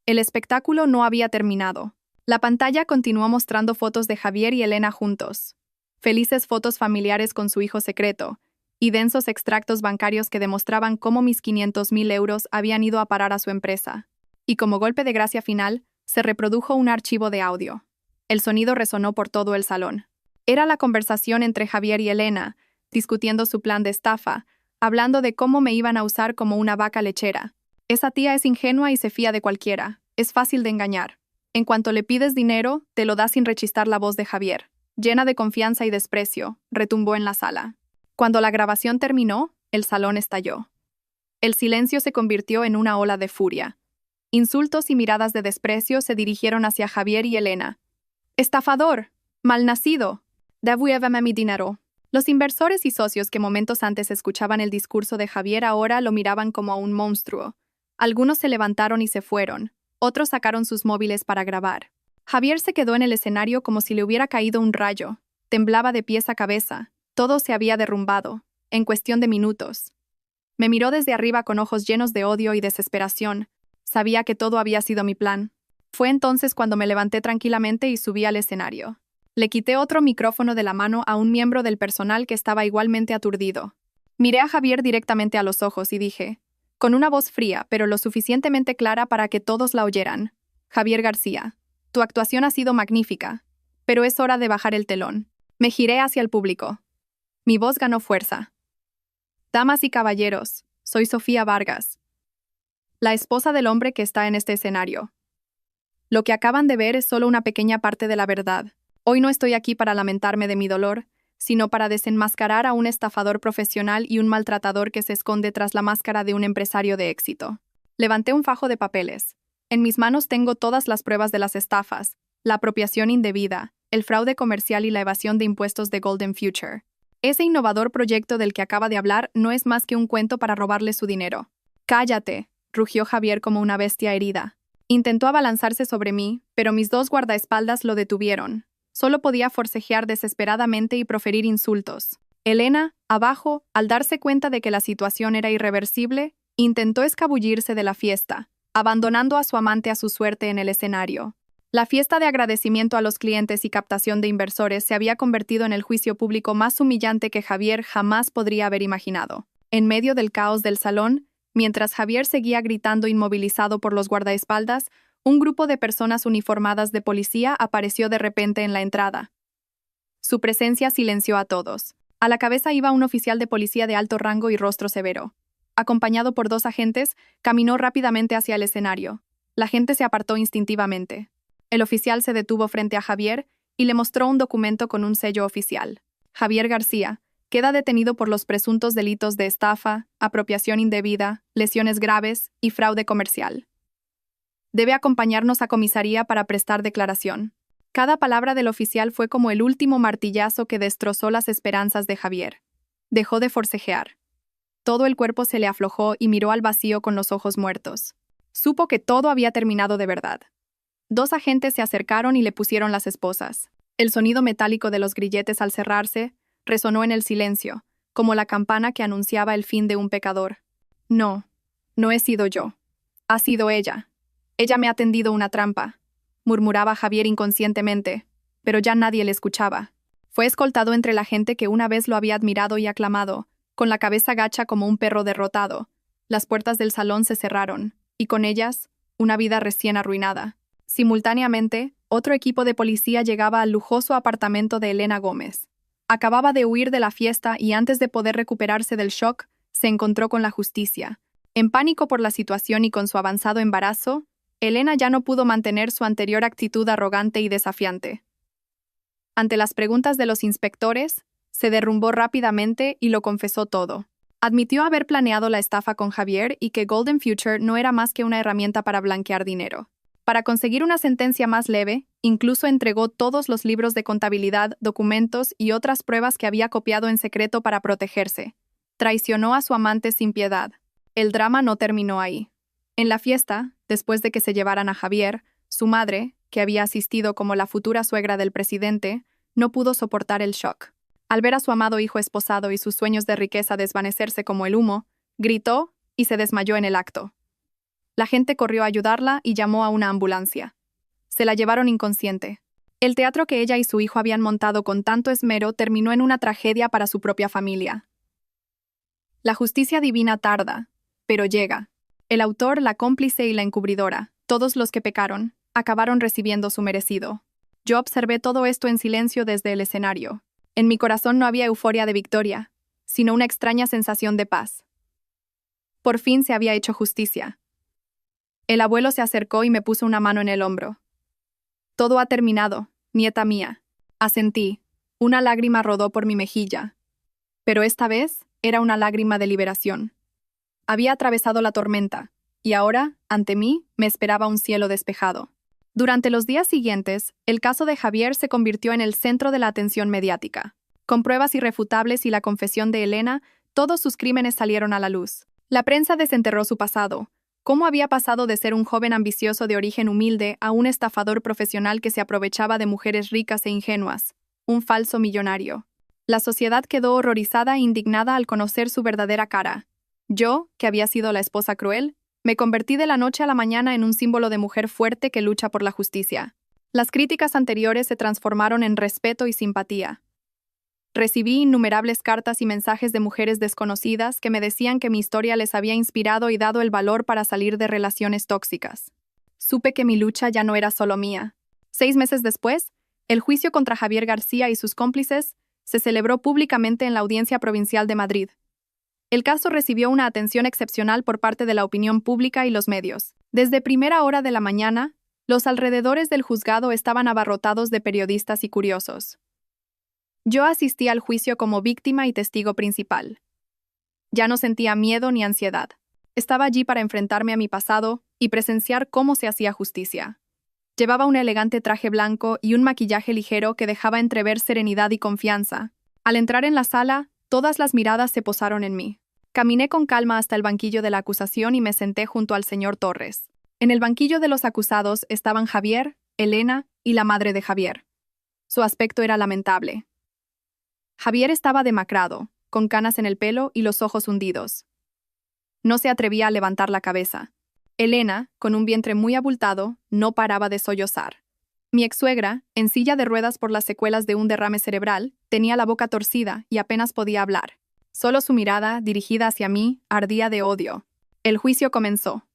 El espectáculo no había terminado. La pantalla continuó mostrando fotos de Javier y Elena juntos. Felices fotos familiares con su hijo secreto, y densos extractos bancarios que demostraban cómo mis 500.000 euros habían ido a parar a su empresa. Y como golpe de gracia final, se reprodujo un archivo de audio. El sonido resonó por todo el salón. Era la conversación entre Javier y Elena, discutiendo su plan de estafa, hablando de cómo me iban a usar como una vaca lechera. Esa tía es ingenua y se fía de cualquiera. Es fácil de engañar. En cuanto le pides dinero, te lo da sin rechistar la voz de Javier. Llena de confianza y desprecio, retumbó en la sala. Cuando la grabación terminó, el salón estalló. El silencio se convirtió en una ola de furia. Insultos y miradas de desprecio se dirigieron hacia Javier y Elena. ¡Estafador! ¡Malnacido! ¡Devuélveme mi dinero! Los inversores y socios que momentos antes escuchaban el discurso de Javier ahora lo miraban como a un monstruo. Algunos se levantaron y se fueron. Otros sacaron sus móviles para grabar. Javier se quedó en el escenario como si le hubiera caído un rayo. Temblaba de pies a cabeza. Todo se había derrumbado, en cuestión de minutos. Me miró desde arriba con ojos llenos de odio y desesperación. Sabía que todo había sido mi plan. Fue entonces cuando me levanté tranquilamente y subí al escenario. Le quité otro micrófono de la mano a un miembro del personal que estaba igualmente aturdido. Miré a Javier directamente a los ojos y dije, con una voz fría, pero lo suficientemente clara para que todos la oyeran: Javier García, tu actuación ha sido magnífica, pero es hora de bajar el telón. Me giré hacia el público. Mi voz ganó fuerza. Damas y caballeros, soy Sofía Vargas, la esposa del hombre que está en este escenario. Lo que acaban de ver es solo una pequeña parte de la verdad. Hoy no estoy aquí para lamentarme de mi dolor, sino para desenmascarar a un estafador profesional y un maltratador que se esconde tras la máscara de un empresario de éxito. Levanté un fajo de papeles. En mis manos tengo todas las pruebas de las estafas, la apropiación indebida, el fraude comercial y la evasión de impuestos de Golden Future. Ese innovador proyecto del que acaba de hablar no es más que un cuento para robarle su dinero. «Cállate», rugió Javier como una bestia herida. Intentó abalanzarse sobre mí, pero mis dos guardaespaldas lo detuvieron. Solo podía forcejear desesperadamente y proferir insultos. Elena, abajo, al darse cuenta de que la situación era irreversible, intentó escabullirse de la fiesta, abandonando a su amante a su suerte en el escenario. La fiesta de agradecimiento a los clientes y captación de inversores se había convertido en el juicio público más humillante que Javier jamás podría haber imaginado. En medio del caos del salón, mientras Javier seguía gritando inmovilizado por los guardaespaldas, un grupo de personas uniformadas de policía apareció de repente en la entrada. Su presencia silenció a todos. A la cabeza iba un oficial de policía de alto rango y rostro severo. Acompañado por dos agentes, caminó rápidamente hacia el escenario. La gente se apartó instintivamente. El oficial se detuvo frente a Javier y le mostró un documento con un sello oficial. Javier García queda detenido por los presuntos delitos de estafa, apropiación indebida, lesiones graves y fraude comercial. Debe acompañarnos a comisaría para prestar declaración. Cada palabra del oficial fue como el último martillazo que destrozó las esperanzas de Javier. Dejó de forcejear. Todo el cuerpo se le aflojó y miró al vacío con los ojos muertos. Supo que todo había terminado de verdad. Dos agentes se acercaron y le pusieron las esposas. El sonido metálico de los grilletes al cerrarse resonó en el silencio, como la campana que anunciaba el fin de un pecador. No, no he sido yo. Ha sido ella. Ella me ha tendido una trampa, murmuraba Javier inconscientemente, pero ya nadie le escuchaba. Fue escoltado entre la gente que una vez lo había admirado y aclamado, con la cabeza gacha como un perro derrotado. Las puertas del salón se cerraron, y con ellas, una vida recién arruinada. Simultáneamente, otro equipo de policía llegaba al lujoso apartamento de Elena Gómez. Acababa de huir de la fiesta y antes de poder recuperarse del shock, se encontró con la justicia. En pánico por la situación y con su avanzado embarazo, Elena ya no pudo mantener su anterior actitud arrogante y desafiante. Ante las preguntas de los inspectores, se derrumbó rápidamente y lo confesó todo. Admitió haber planeado la estafa con Javier y que Golden Future no era más que una herramienta para blanquear dinero. Para conseguir una sentencia más leve, incluso entregó todos los libros de contabilidad, documentos y otras pruebas que había copiado en secreto para protegerse. Traicionó a su amante sin piedad. El drama no terminó ahí. En la fiesta, después de que se llevaran a Javier, su madre, que había asistido como la futura suegra del presidente, no pudo soportar el shock. Al ver a su amado hijo esposado y sus sueños de riqueza desvanecerse como el humo, gritó y se desmayó en el acto. La gente corrió a ayudarla y llamó a una ambulancia. Se la llevaron inconsciente. El teatro que ella y su hijo habían montado con tanto esmero terminó en una tragedia para su propia familia. La justicia divina tarda, pero llega. El autor, la cómplice y la encubridora, todos los que pecaron, acabaron recibiendo su merecido. Yo observé todo esto en silencio desde el escenario. En mi corazón no había euforia de victoria, sino una extraña sensación de paz. Por fin se había hecho justicia. El abuelo se acercó y me puso una mano en el hombro. Todo ha terminado, nieta mía. Asentí. Una lágrima rodó por mi mejilla. Pero esta vez era una lágrima de liberación. Había atravesado la tormenta, y ahora, ante mí, me esperaba un cielo despejado. Durante los días siguientes, el caso de Javier se convirtió en el centro de la atención mediática. Con pruebas irrefutables y la confesión de Elena, todos sus crímenes salieron a la luz. La prensa desenterró su pasado. ¿Cómo había pasado de ser un joven ambicioso de origen humilde a un estafador profesional que se aprovechaba de mujeres ricas e ingenuas? Un falso millonario. La sociedad quedó horrorizada e indignada al conocer su verdadera cara. Yo, que había sido la esposa cruel, me convertí de la noche a la mañana en un símbolo de mujer fuerte que lucha por la justicia. Las críticas anteriores se transformaron en respeto y simpatía. Recibí innumerables cartas y mensajes de mujeres desconocidas que me decían que mi historia les había inspirado y dado el valor para salir de relaciones tóxicas. Supe que mi lucha ya no era solo mía. 6 meses después, el juicio contra Javier García y sus cómplices se celebró públicamente en la Audiencia Provincial de Madrid. El caso recibió una atención excepcional por parte de la opinión pública y los medios. Desde primera hora de la mañana, los alrededores del juzgado estaban abarrotados de periodistas y curiosos. Yo asistí al juicio como víctima y testigo principal. Ya no sentía miedo ni ansiedad. Estaba allí para enfrentarme a mi pasado y presenciar cómo se hacía justicia. Llevaba un elegante traje blanco y un maquillaje ligero que dejaba entrever serenidad y confianza. Al entrar en la sala, todas las miradas se posaron en mí. Caminé con calma hasta el banquillo de la acusación y me senté junto al señor Torres. En el banquillo de los acusados estaban Javier, Elena y la madre de Javier. Su aspecto era lamentable. Javier estaba demacrado, con canas en el pelo y los ojos hundidos. No se atrevía a levantar la cabeza. Elena, con un vientre muy abultado, no paraba de sollozar. Mi ex-suegra, en silla de ruedas por las secuelas de un derrame cerebral, tenía la boca torcida y apenas podía hablar. Solo su mirada, dirigida hacia mí, ardía de odio. El juicio comenzó.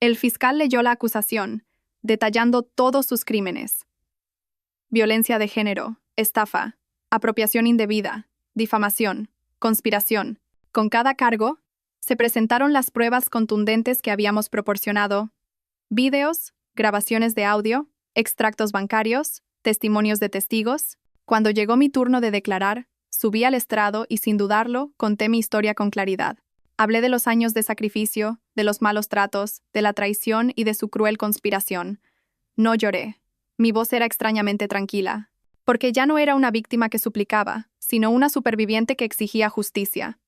El fiscal leyó la acusación, detallando todos sus crímenes. Violencia de género, estafa, apropiación indebida, difamación, conspiración. Con cada cargo, se presentaron las pruebas contundentes que habíamos proporcionado: vídeos, grabaciones de audio, extractos bancarios, testimonios de testigos. Cuando llegó mi turno de declarar, subí al estrado y, sin dudarlo, conté mi historia con claridad. Hablé de los años de sacrificio, de los malos tratos, de la traición y de su cruel conspiración. No lloré. Mi voz era extrañamente tranquila, porque ya no era una víctima que suplicaba, sino una superviviente que exigía justicia.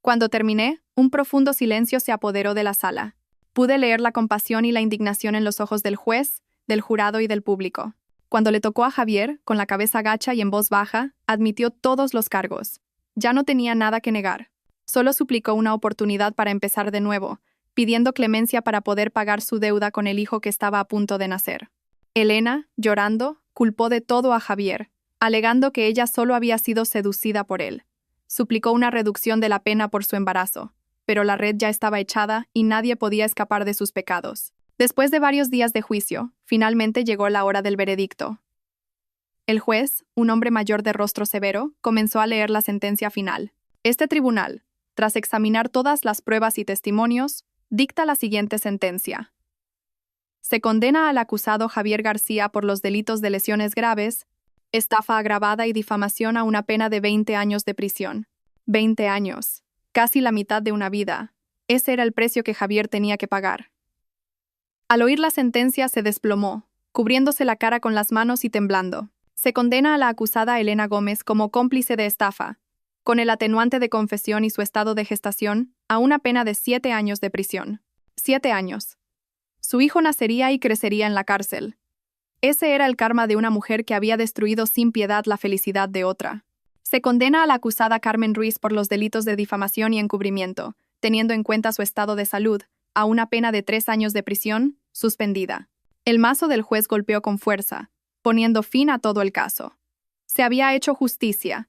Cuando terminé, un profundo silencio se apoderó de la sala. Pude leer la compasión y la indignación en los ojos del juez, del jurado y del público. Cuando le tocó a Javier, con la cabeza gacha y en voz baja, admitió todos los cargos. Ya no tenía nada que negar. Solo suplicó una oportunidad para empezar de nuevo, pidiendo clemencia para poder pagar su deuda con el hijo que estaba a punto de nacer. Elena, llorando, culpó de todo a Javier, alegando que ella solo había sido seducida por él. Suplicó una reducción de la pena por su embarazo, pero la red ya estaba echada y nadie podía escapar de sus pecados. Después de varios días de juicio, finalmente llegó la hora del veredicto. El juez, un hombre mayor de rostro severo, comenzó a leer la sentencia final. Este tribunal, tras examinar todas las pruebas y testimonios, dicta la siguiente sentencia. Se condena al acusado Javier García por los delitos de lesiones graves, estafa agravada y difamación a una pena de 20 años de prisión. 20 años. Casi la mitad de una vida. Ese era el precio que Javier tenía que pagar. Al oír la sentencia se desplomó, cubriéndose la cara con las manos y temblando. Se condena a la acusada Elena Gómez como cómplice de estafa, con el atenuante de confesión y su estado de gestación, a una pena de 7 años de prisión. 7 años. Su hijo nacería y crecería en la cárcel. Ese era el karma de una mujer que había destruido sin piedad la felicidad de otra. Se condena a la acusada Carmen Ruiz por los delitos de difamación y encubrimiento, teniendo en cuenta su estado de salud, a una pena de 3 años de prisión, suspendida. El mazo del juez golpeó con fuerza, poniendo fin a todo el caso. Se había hecho justicia.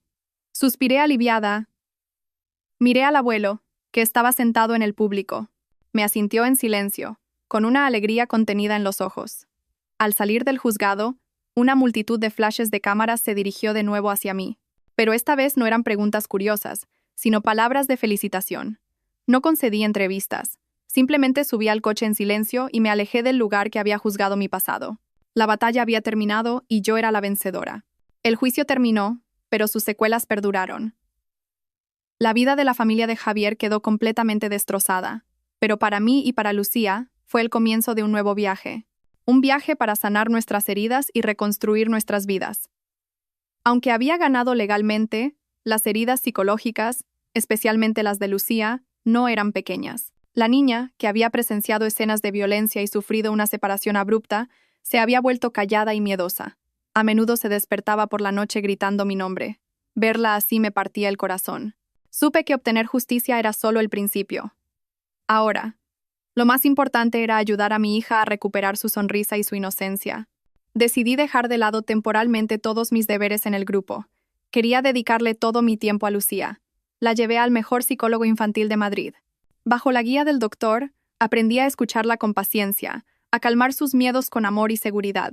Suspiré aliviada. Miré al abuelo, que estaba sentado en el público. Me asintió en silencio, con una alegría contenida en los ojos. Al salir del juzgado, una multitud de flashes de cámaras se dirigió de nuevo hacia mí. Pero esta vez no eran preguntas curiosas, sino palabras de felicitación. No concedí entrevistas. Simplemente subí al coche en silencio y me alejé del lugar que había juzgado mi pasado. La batalla había terminado y yo era la vencedora. El juicio terminó, pero sus secuelas perduraron. La vida de la familia de Javier quedó completamente destrozada, pero para mí y para Lucía fue el comienzo de un nuevo viaje. Un viaje para sanar nuestras heridas y reconstruir nuestras vidas. Aunque había ganado legalmente, las heridas psicológicas, especialmente las de Lucía, no eran pequeñas. La niña, que había presenciado escenas de violencia y sufrido una separación abrupta, se había vuelto callada y miedosa. A menudo se despertaba por la noche gritando mi nombre. Verla así me partía el corazón. Supe que obtener justicia era solo el principio. Ahora, lo más importante era ayudar a mi hija a recuperar su sonrisa y su inocencia. Decidí dejar de lado temporalmente todos mis deberes en el grupo. Quería dedicarle todo mi tiempo a Lucía. La llevé al mejor psicólogo infantil de Madrid. Bajo la guía del doctor, aprendí a escucharla con paciencia, a calmar sus miedos con amor y seguridad.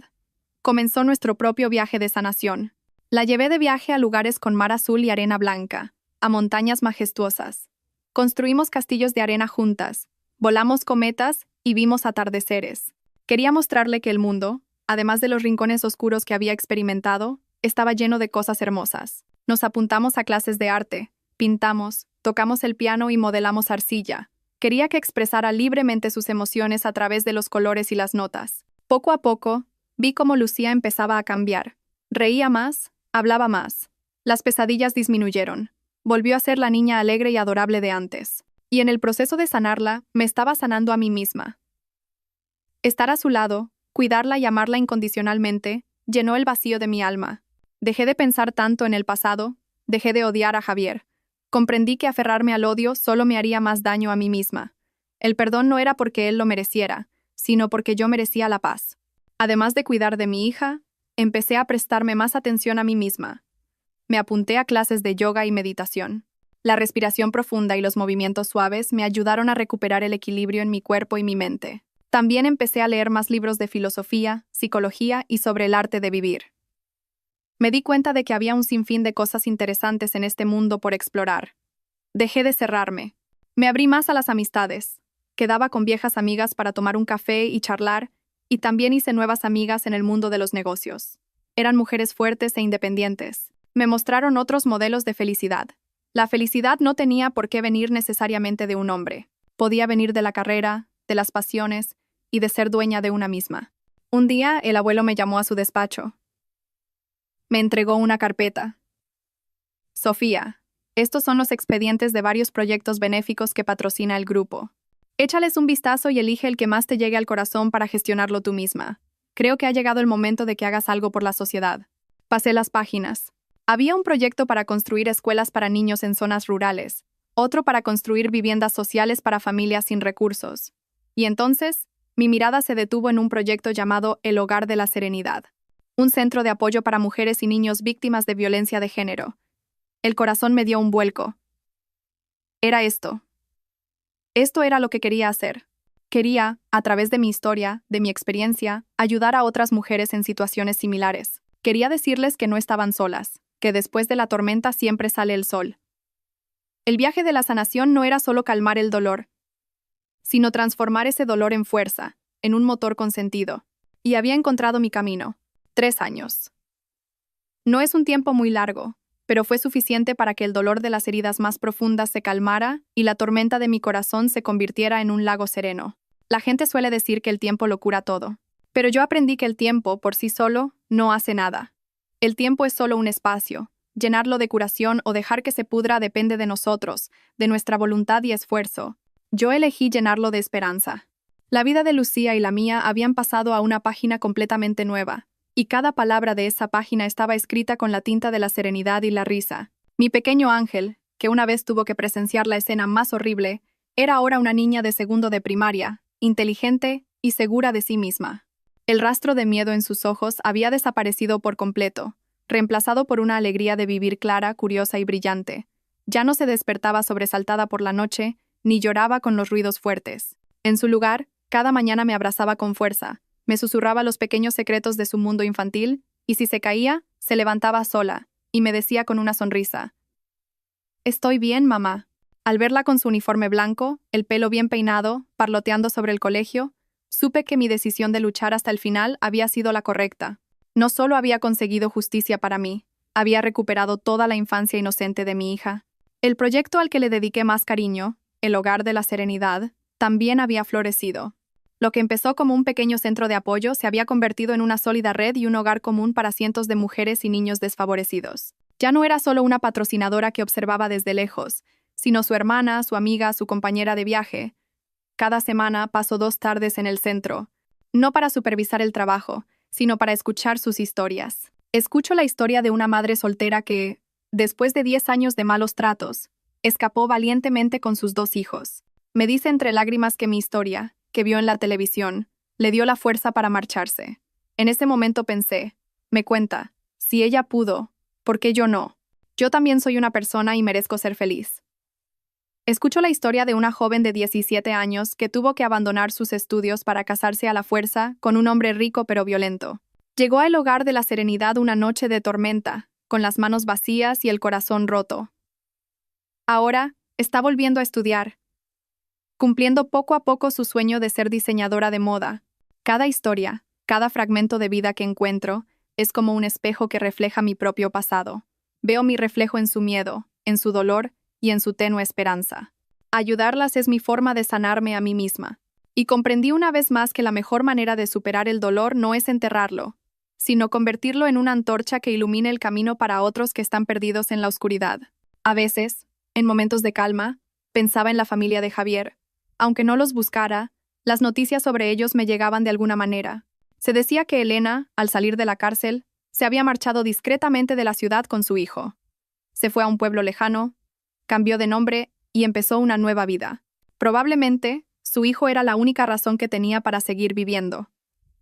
Comenzó nuestro propio viaje de sanación. La llevé de viaje a lugares con mar azul y arena blanca, a montañas majestuosas. Construimos castillos de arena juntas, volamos cometas y vimos atardeceres. Quería mostrarle que el mundo, además de los rincones oscuros que había experimentado, estaba lleno de cosas hermosas. Nos apuntamos a clases de arte, pintamos, tocamos el piano y modelamos arcilla. Quería que expresara libremente sus emociones a través de los colores y las notas. Poco a poco, vi cómo Lucía empezaba a cambiar. Reía más, hablaba más. Las pesadillas disminuyeron. Volvió a ser la niña alegre y adorable de antes. Y en el proceso de sanarla, me estaba sanando a mí misma. Estar a su lado, cuidarla y amarla incondicionalmente, llenó el vacío de mi alma. Dejé de pensar tanto en el pasado, dejé de odiar a Javier. Comprendí que aferrarme al odio solo me haría más daño a mí misma. El perdón no era porque él lo mereciera, sino porque yo merecía la paz. Además de cuidar de mi hija, empecé a prestarme más atención a mí misma. Me apunté a clases de yoga y meditación. La respiración profunda y los movimientos suaves me ayudaron a recuperar el equilibrio en mi cuerpo y mi mente. También empecé a leer más libros de filosofía, psicología y sobre el arte de vivir. Me di cuenta de que había un sinfín de cosas interesantes en este mundo por explorar. Dejé de cerrarme. Me abrí más a las amistades. Quedaba con viejas amigas para tomar un café y charlar, y también hice nuevas amigas en el mundo de los negocios. Eran mujeres fuertes e independientes. Me mostraron otros modelos de felicidad. La felicidad no tenía por qué venir necesariamente de un hombre. Podía venir de la carrera, de las pasiones y de ser dueña de una misma. Un día, el abuelo me llamó a su despacho. Me entregó una carpeta. Sofía, estos son los expedientes de varios proyectos benéficos que patrocina el grupo. Échales un vistazo y elige el que más te llegue al corazón para gestionarlo tú misma. Creo que ha llegado el momento de que hagas algo por la sociedad. Pasé las páginas. Había un proyecto para construir escuelas para niños en zonas rurales, otro para construir viviendas sociales para familias sin recursos. Y entonces, mi mirada se detuvo en un proyecto llamado El Hogar de la Serenidad. Un centro de apoyo para mujeres y niños víctimas de violencia de género. El corazón me dio un vuelco. Era esto. Esto era lo que quería hacer. Quería, a través de mi historia, de mi experiencia, ayudar a otras mujeres en situaciones similares. Quería decirles que no estaban solas, que después de la tormenta siempre sale el sol. El viaje de la sanación no era solo calmar el dolor, sino transformar ese dolor en fuerza, en un motor con sentido. Y había encontrado mi camino. 3 años. No es un tiempo muy largo, pero fue suficiente para que el dolor de las heridas más profundas se calmara y la tormenta de mi corazón se convirtiera en un lago sereno. La gente suele decir que el tiempo lo cura todo, pero yo aprendí que el tiempo, por sí solo, no hace nada. El tiempo es solo un espacio, Llenarlo de curación o dejar que se pudra depende de nosotros, de nuestra voluntad y esfuerzo. Yo elegí llenarlo de esperanza. La vida de Lucía y la mía habían pasado a una página completamente nueva, y cada palabra de esa página estaba escrita con la tinta de la serenidad y la risa. Mi pequeño ángel, que una vez tuvo que presenciar la escena más horrible, era ahora una niña de segundo de primaria, inteligente y segura de sí misma. El rastro de miedo en sus ojos había desaparecido por completo, reemplazado por una alegría de vivir clara, curiosa y brillante. Ya no se despertaba sobresaltada por la noche, ni lloraba con los ruidos fuertes. En su lugar, cada mañana me abrazaba con fuerza, me susurraba los pequeños secretos de su mundo infantil, y si se caía, se levantaba sola, y me decía con una sonrisa: «Estoy bien, mamá». Al verla con su uniforme blanco, el pelo bien peinado, parloteando sobre el colegio, supe que mi decisión de luchar hasta el final había sido la correcta. No solo había conseguido justicia para mí, había recuperado toda la infancia inocente de mi hija. El proyecto al que le dediqué más cariño, el Hogar de la Serenidad, también había florecido. Lo que empezó como un pequeño centro de apoyo se había convertido en una sólida red y un hogar común para cientos de mujeres y niños desfavorecidos. Ya no era solo una patrocinadora que observaba desde lejos, sino su hermana, su amiga, su compañera de viaje. Cada semana paso 2 tardes en el centro, no para supervisar el trabajo, sino para escuchar sus historias. Escucho la historia de una madre soltera que, después de 10 años de malos tratos, escapó valientemente con sus 2 hijos. Me dice entre lágrimas que mi historia, que vio en la televisión, le dio la fuerza para marcharse. En ese momento pensé, me cuenta, si ella pudo, ¿por qué yo no? Yo también soy una persona y merezco ser feliz. Escucho la historia de una joven de 17 años que tuvo que abandonar sus estudios para casarse a la fuerza con un hombre rico pero violento. Llegó al Hogar de la Serenidad una noche de tormenta, con las manos vacías y el corazón roto. Ahora, está volviendo a estudiar, cumpliendo poco a poco su sueño de ser diseñadora de moda. Cada historia, cada fragmento de vida que encuentro, es como un espejo que refleja mi propio pasado. Veo mi reflejo en su miedo, en su dolor y en su tenue esperanza. Ayudarlas es mi forma de sanarme a mí misma. Y comprendí una vez más que la mejor manera de superar el dolor no es enterrarlo, sino convertirlo en una antorcha que ilumine el camino para otros que están perdidos en la oscuridad. A veces, en momentos de calma, pensaba en la familia de Javier. Aunque no los buscara, las noticias sobre ellos me llegaban de alguna manera. Se decía que Elena, al salir de la cárcel, se había marchado discretamente de la ciudad con su hijo. Se fue a un pueblo lejano, cambió de nombre y empezó una nueva vida. Probablemente, su hijo era la única razón que tenía para seguir viviendo.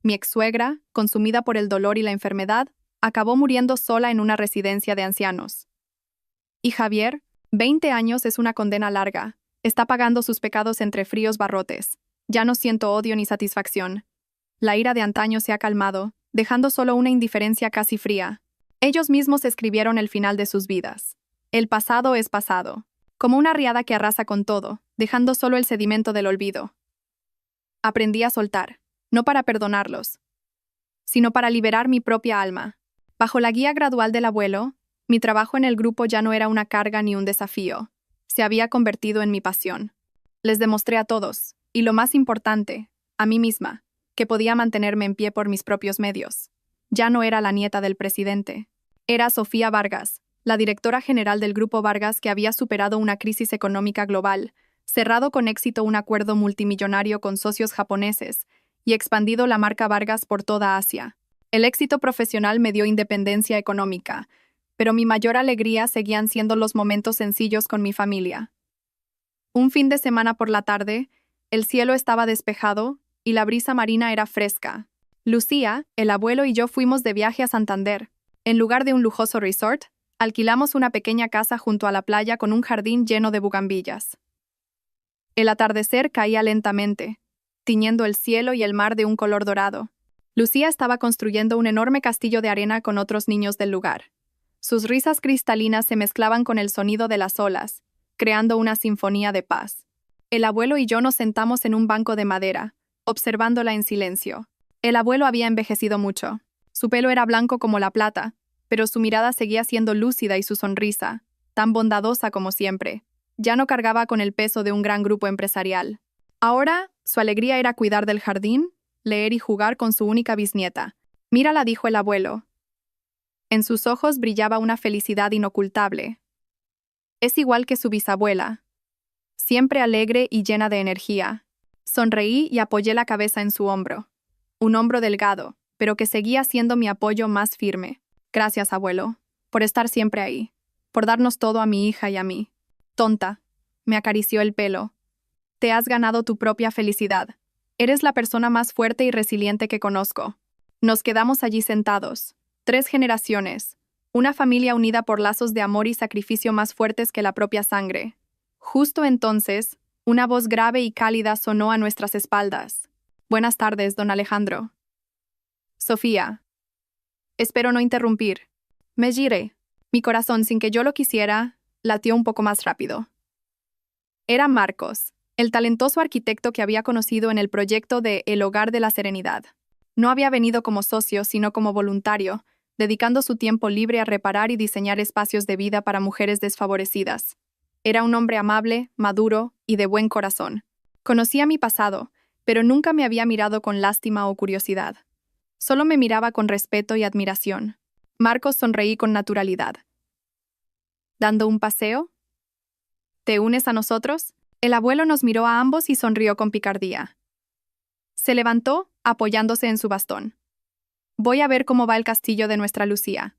Mi ex-suegra, consumida por el dolor y la enfermedad, acabó muriendo sola en una residencia de ancianos. Y Javier, 20 años es una condena larga. Está pagando sus pecados entre fríos barrotes. Ya no siento odio ni satisfacción. La ira de antaño se ha calmado, dejando solo una indiferencia casi fría. Ellos mismos escribieron el final de sus vidas. El pasado es pasado, como una riada que arrasa con todo, dejando solo el sedimento del olvido. Aprendí a soltar, no para perdonarlos, sino para liberar mi propia alma. Bajo la guía gradual del abuelo, mi trabajo en el grupo ya no era una carga ni un desafío. Se había convertido en mi pasión. Les demostré a todos, y lo más importante, a mí misma, que podía mantenerme en pie por mis propios medios. Ya no era la nieta del presidente. Era Sofía Vargas, la directora general del Grupo Vargas, que había superado una crisis económica global, cerrado con éxito un acuerdo multimillonario con socios japoneses y expandido la marca Vargas por toda Asia. El éxito profesional me dio independencia económica, pero mi mayor alegría seguían siendo los momentos sencillos con mi familia. Un fin de semana por la tarde, el cielo estaba despejado y la brisa marina era fresca. Lucía, el abuelo y yo fuimos de viaje a Santander. En lugar de un lujoso resort, alquilamos una pequeña casa junto a la playa con un jardín lleno de bugambillas. El atardecer caía lentamente, tiñendo el cielo y el mar de un color dorado. Lucía estaba construyendo un enorme castillo de arena con otros niños del lugar. Sus risas cristalinas se mezclaban con el sonido de las olas, creando una sinfonía de paz. El abuelo y yo nos sentamos en un banco de madera, observándola en silencio. El abuelo había envejecido mucho. Su pelo era blanco como la plata, pero su mirada seguía siendo lúcida y su sonrisa, tan bondadosa como siempre, ya no cargaba con el peso de un gran grupo empresarial. Ahora, su alegría era cuidar del jardín, leer y jugar con su única bisnieta. «Mírala», dijo el abuelo. En sus ojos brillaba una felicidad inocultable. Es igual que su bisabuela, siempre alegre y llena de energía. Sonreí y apoyé la cabeza en su hombro. Un hombro delgado, pero que seguía siendo mi apoyo más firme. Gracias, abuelo, por estar siempre ahí, por darnos todo a mi hija y a mí. Tonta, me acarició el pelo. Te has ganado tu propia felicidad. Eres la persona más fuerte y resiliente que conozco. Nos quedamos allí sentados. 3 generaciones. Una familia unida por lazos de amor y sacrificio más fuertes que la propia sangre. Justo entonces, una voz grave y cálida sonó a nuestras espaldas. Buenas tardes, don Alejandro. Sofía. Espero no interrumpir. Me giré. Mi corazón, sin que yo lo quisiera, latió un poco más rápido. Era Marcos, el talentoso arquitecto que había conocido en el proyecto de El Hogar de la Serenidad. No había venido como socio, sino como voluntario, dedicando su tiempo libre a reparar y diseñar espacios de vida para mujeres desfavorecidas. Era un hombre amable, maduro y de buen corazón. Conocía mi pasado, pero nunca me había mirado con lástima o curiosidad. Solo me miraba con respeto y admiración. Marcos sonreí con naturalidad. ¿Dando un paseo? ¿Te unes a nosotros? El abuelo nos miró a ambos y sonrió con picardía. Se levantó, apoyándose en su bastón. Voy a ver cómo va el castillo de nuestra Lucía.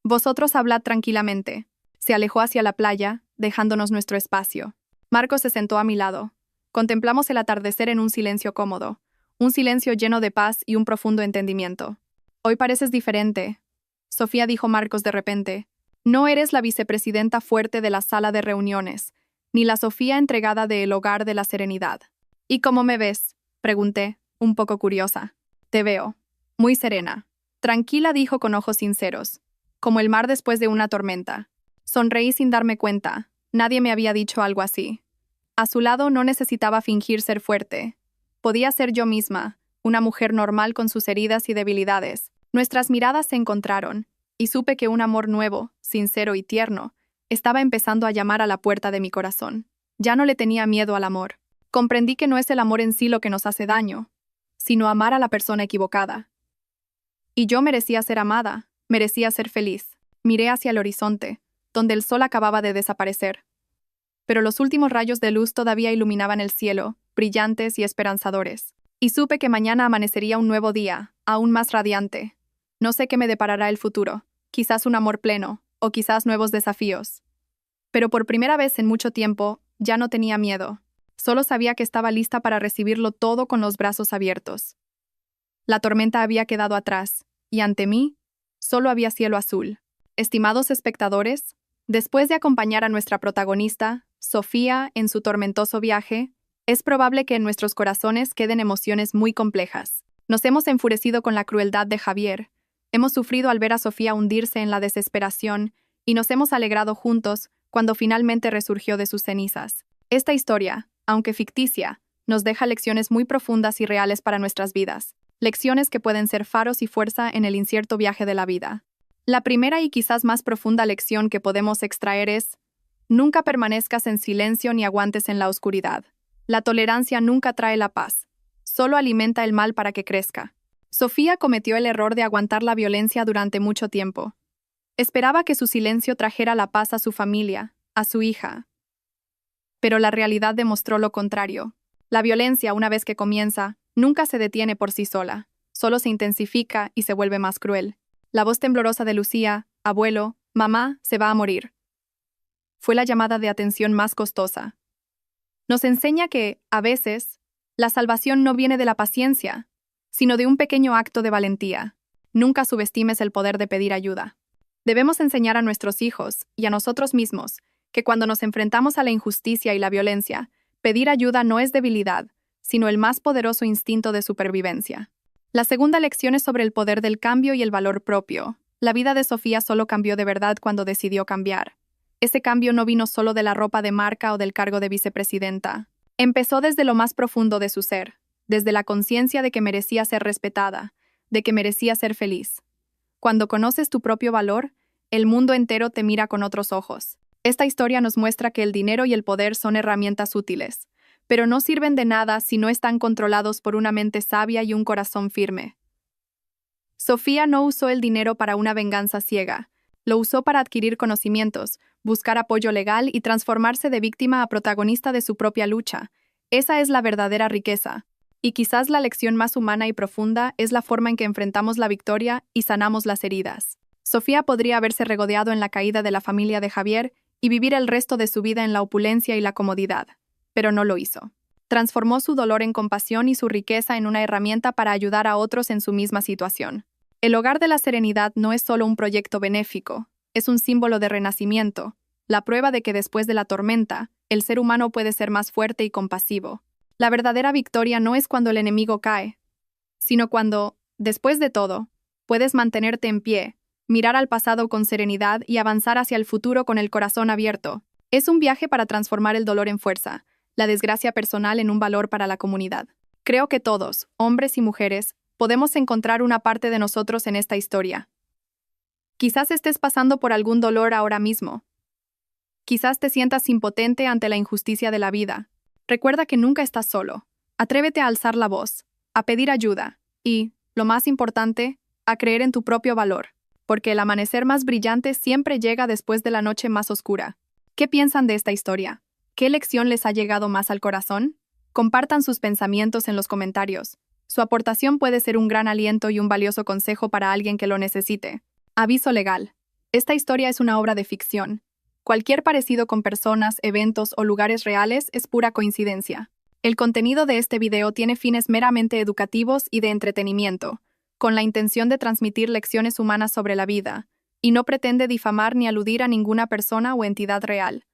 Vosotros hablad tranquilamente. Se alejó hacia la playa, dejándonos nuestro espacio. Marcos se sentó a mi lado. Contemplamos el atardecer en un silencio cómodo, un silencio lleno de paz y un profundo entendimiento. Hoy pareces diferente, Sofía, dijo Marcos de repente. No eres la vicepresidenta fuerte de la sala de reuniones, ni la Sofía entregada de El Hogar de la Serenidad. ¿Y cómo me ves?, pregunté, un poco curiosa. Te veo. Muy serena. Tranquila, dijo con ojos sinceros, como el mar después de una tormenta. Sonreí sin darme cuenta. Nadie me había dicho algo así. A su lado no necesitaba fingir ser fuerte. Podía ser yo misma, una mujer normal con sus heridas y debilidades. Nuestras miradas se encontraron, y supe que un amor nuevo, sincero y tierno, estaba empezando a llamar a la puerta de mi corazón. Ya no le tenía miedo al amor. Comprendí que no es el amor en sí lo que nos hace daño, sino amar a la persona equivocada. Y yo merecía ser amada, merecía ser feliz. Miré hacia el horizonte, donde el sol acababa de desaparecer. Pero los últimos rayos de luz todavía iluminaban el cielo, brillantes y esperanzadores. Y supe que mañana amanecería un nuevo día, aún más radiante. No sé qué me deparará el futuro, quizás un amor pleno, o quizás nuevos desafíos. Pero por primera vez en mucho tiempo, ya no tenía miedo. Solo sabía que estaba lista para recibirlo todo con los brazos abiertos. La tormenta había quedado atrás, y ante mí, solo había cielo azul. Estimados espectadores, después de acompañar a nuestra protagonista, Sofía, en su tormentoso viaje, es probable que en nuestros corazones queden emociones muy complejas. Nos hemos enfurecido con la crueldad de Javier, hemos sufrido al ver a Sofía hundirse en la desesperación y nos hemos alegrado juntos cuando finalmente resurgió de sus cenizas. Esta historia, aunque ficticia, nos deja lecciones muy profundas y reales para nuestras vidas, lecciones que pueden ser faros y fuerza en el incierto viaje de la vida. La primera y quizás más profunda lección que podemos extraer es: nunca permanezcas en silencio ni aguantes en la oscuridad. La tolerancia nunca trae la paz, solo alimenta el mal para que crezca. Sofía cometió el error de aguantar la violencia durante mucho tiempo. Esperaba que su silencio trajera la paz a su familia, a su hija. Pero la realidad demostró lo contrario. La violencia, una vez que comienza, nunca se detiene por sí sola, solo se intensifica y se vuelve más cruel. La voz temblorosa de Lucía: abuelo, mamá, se va a morir. Fue la llamada de atención más costosa. Nos enseña que, a veces, la salvación no viene de la paciencia, sino de un pequeño acto de valentía. Nunca subestimes el poder de pedir ayuda. Debemos enseñar a nuestros hijos, y a nosotros mismos, que cuando nos enfrentamos a la injusticia y la violencia, pedir ayuda no es debilidad, sino el más poderoso instinto de supervivencia. La segunda lección es sobre el poder del cambio y el valor propio. La vida de Sofía solo cambió de verdad cuando decidió cambiar. Ese cambio no vino solo de la ropa de marca o del cargo de vicepresidenta. Empezó desde lo más profundo de su ser, desde la conciencia de que merecía ser respetada, de que merecía ser feliz. Cuando conoces tu propio valor, el mundo entero te mira con otros ojos. Esta historia nos muestra que el dinero y el poder son herramientas útiles, pero no sirven de nada si no están controlados por una mente sabia y un corazón firme. Sofía no usó el dinero para una venganza ciega. Lo usó para adquirir conocimientos, buscar apoyo legal y transformarse de víctima a protagonista de su propia lucha. Esa es la verdadera riqueza. Y quizás la lección más humana y profunda es la forma en que enfrentamos la victoria y sanamos las heridas. Sofía podría haberse regodeado en la caída de la familia de Javier y vivir el resto de su vida en la opulencia y la comodidad, pero no lo hizo. Transformó su dolor en compasión y su riqueza en una herramienta para ayudar a otros en su misma situación. El Hogar de la Serenidad no es solo un proyecto benéfico, es un símbolo de renacimiento, la prueba de que después de la tormenta, el ser humano puede ser más fuerte y compasivo. La verdadera victoria no es cuando el enemigo cae, sino cuando, después de todo, puedes mantenerte en pie, mirar al pasado con serenidad y avanzar hacia el futuro con el corazón abierto. Es un viaje para transformar el dolor en fuerza, la desgracia personal en un valor para la comunidad. Creo que todos, hombres y mujeres, podemos encontrar una parte de nosotros en esta historia. Quizás estés pasando por algún dolor ahora mismo. Quizás te sientas impotente ante la injusticia de la vida. Recuerda que nunca estás solo. Atrévete a alzar la voz, a pedir ayuda y, lo más importante, a creer en tu propio valor, porque el amanecer más brillante siempre llega después de la noche más oscura. ¿Qué piensan de esta historia? ¿Qué lección les ha llegado más al corazón? Compartan sus pensamientos en los comentarios. Su aportación puede ser un gran aliento y un valioso consejo para alguien que lo necesite. Aviso legal. Esta historia es una obra de ficción. Cualquier parecido con personas, eventos o lugares reales es pura coincidencia. El contenido de este video tiene fines meramente educativos y de entretenimiento, con la intención de transmitir lecciones humanas sobre la vida, y no pretende difamar ni aludir a ninguna persona o entidad real.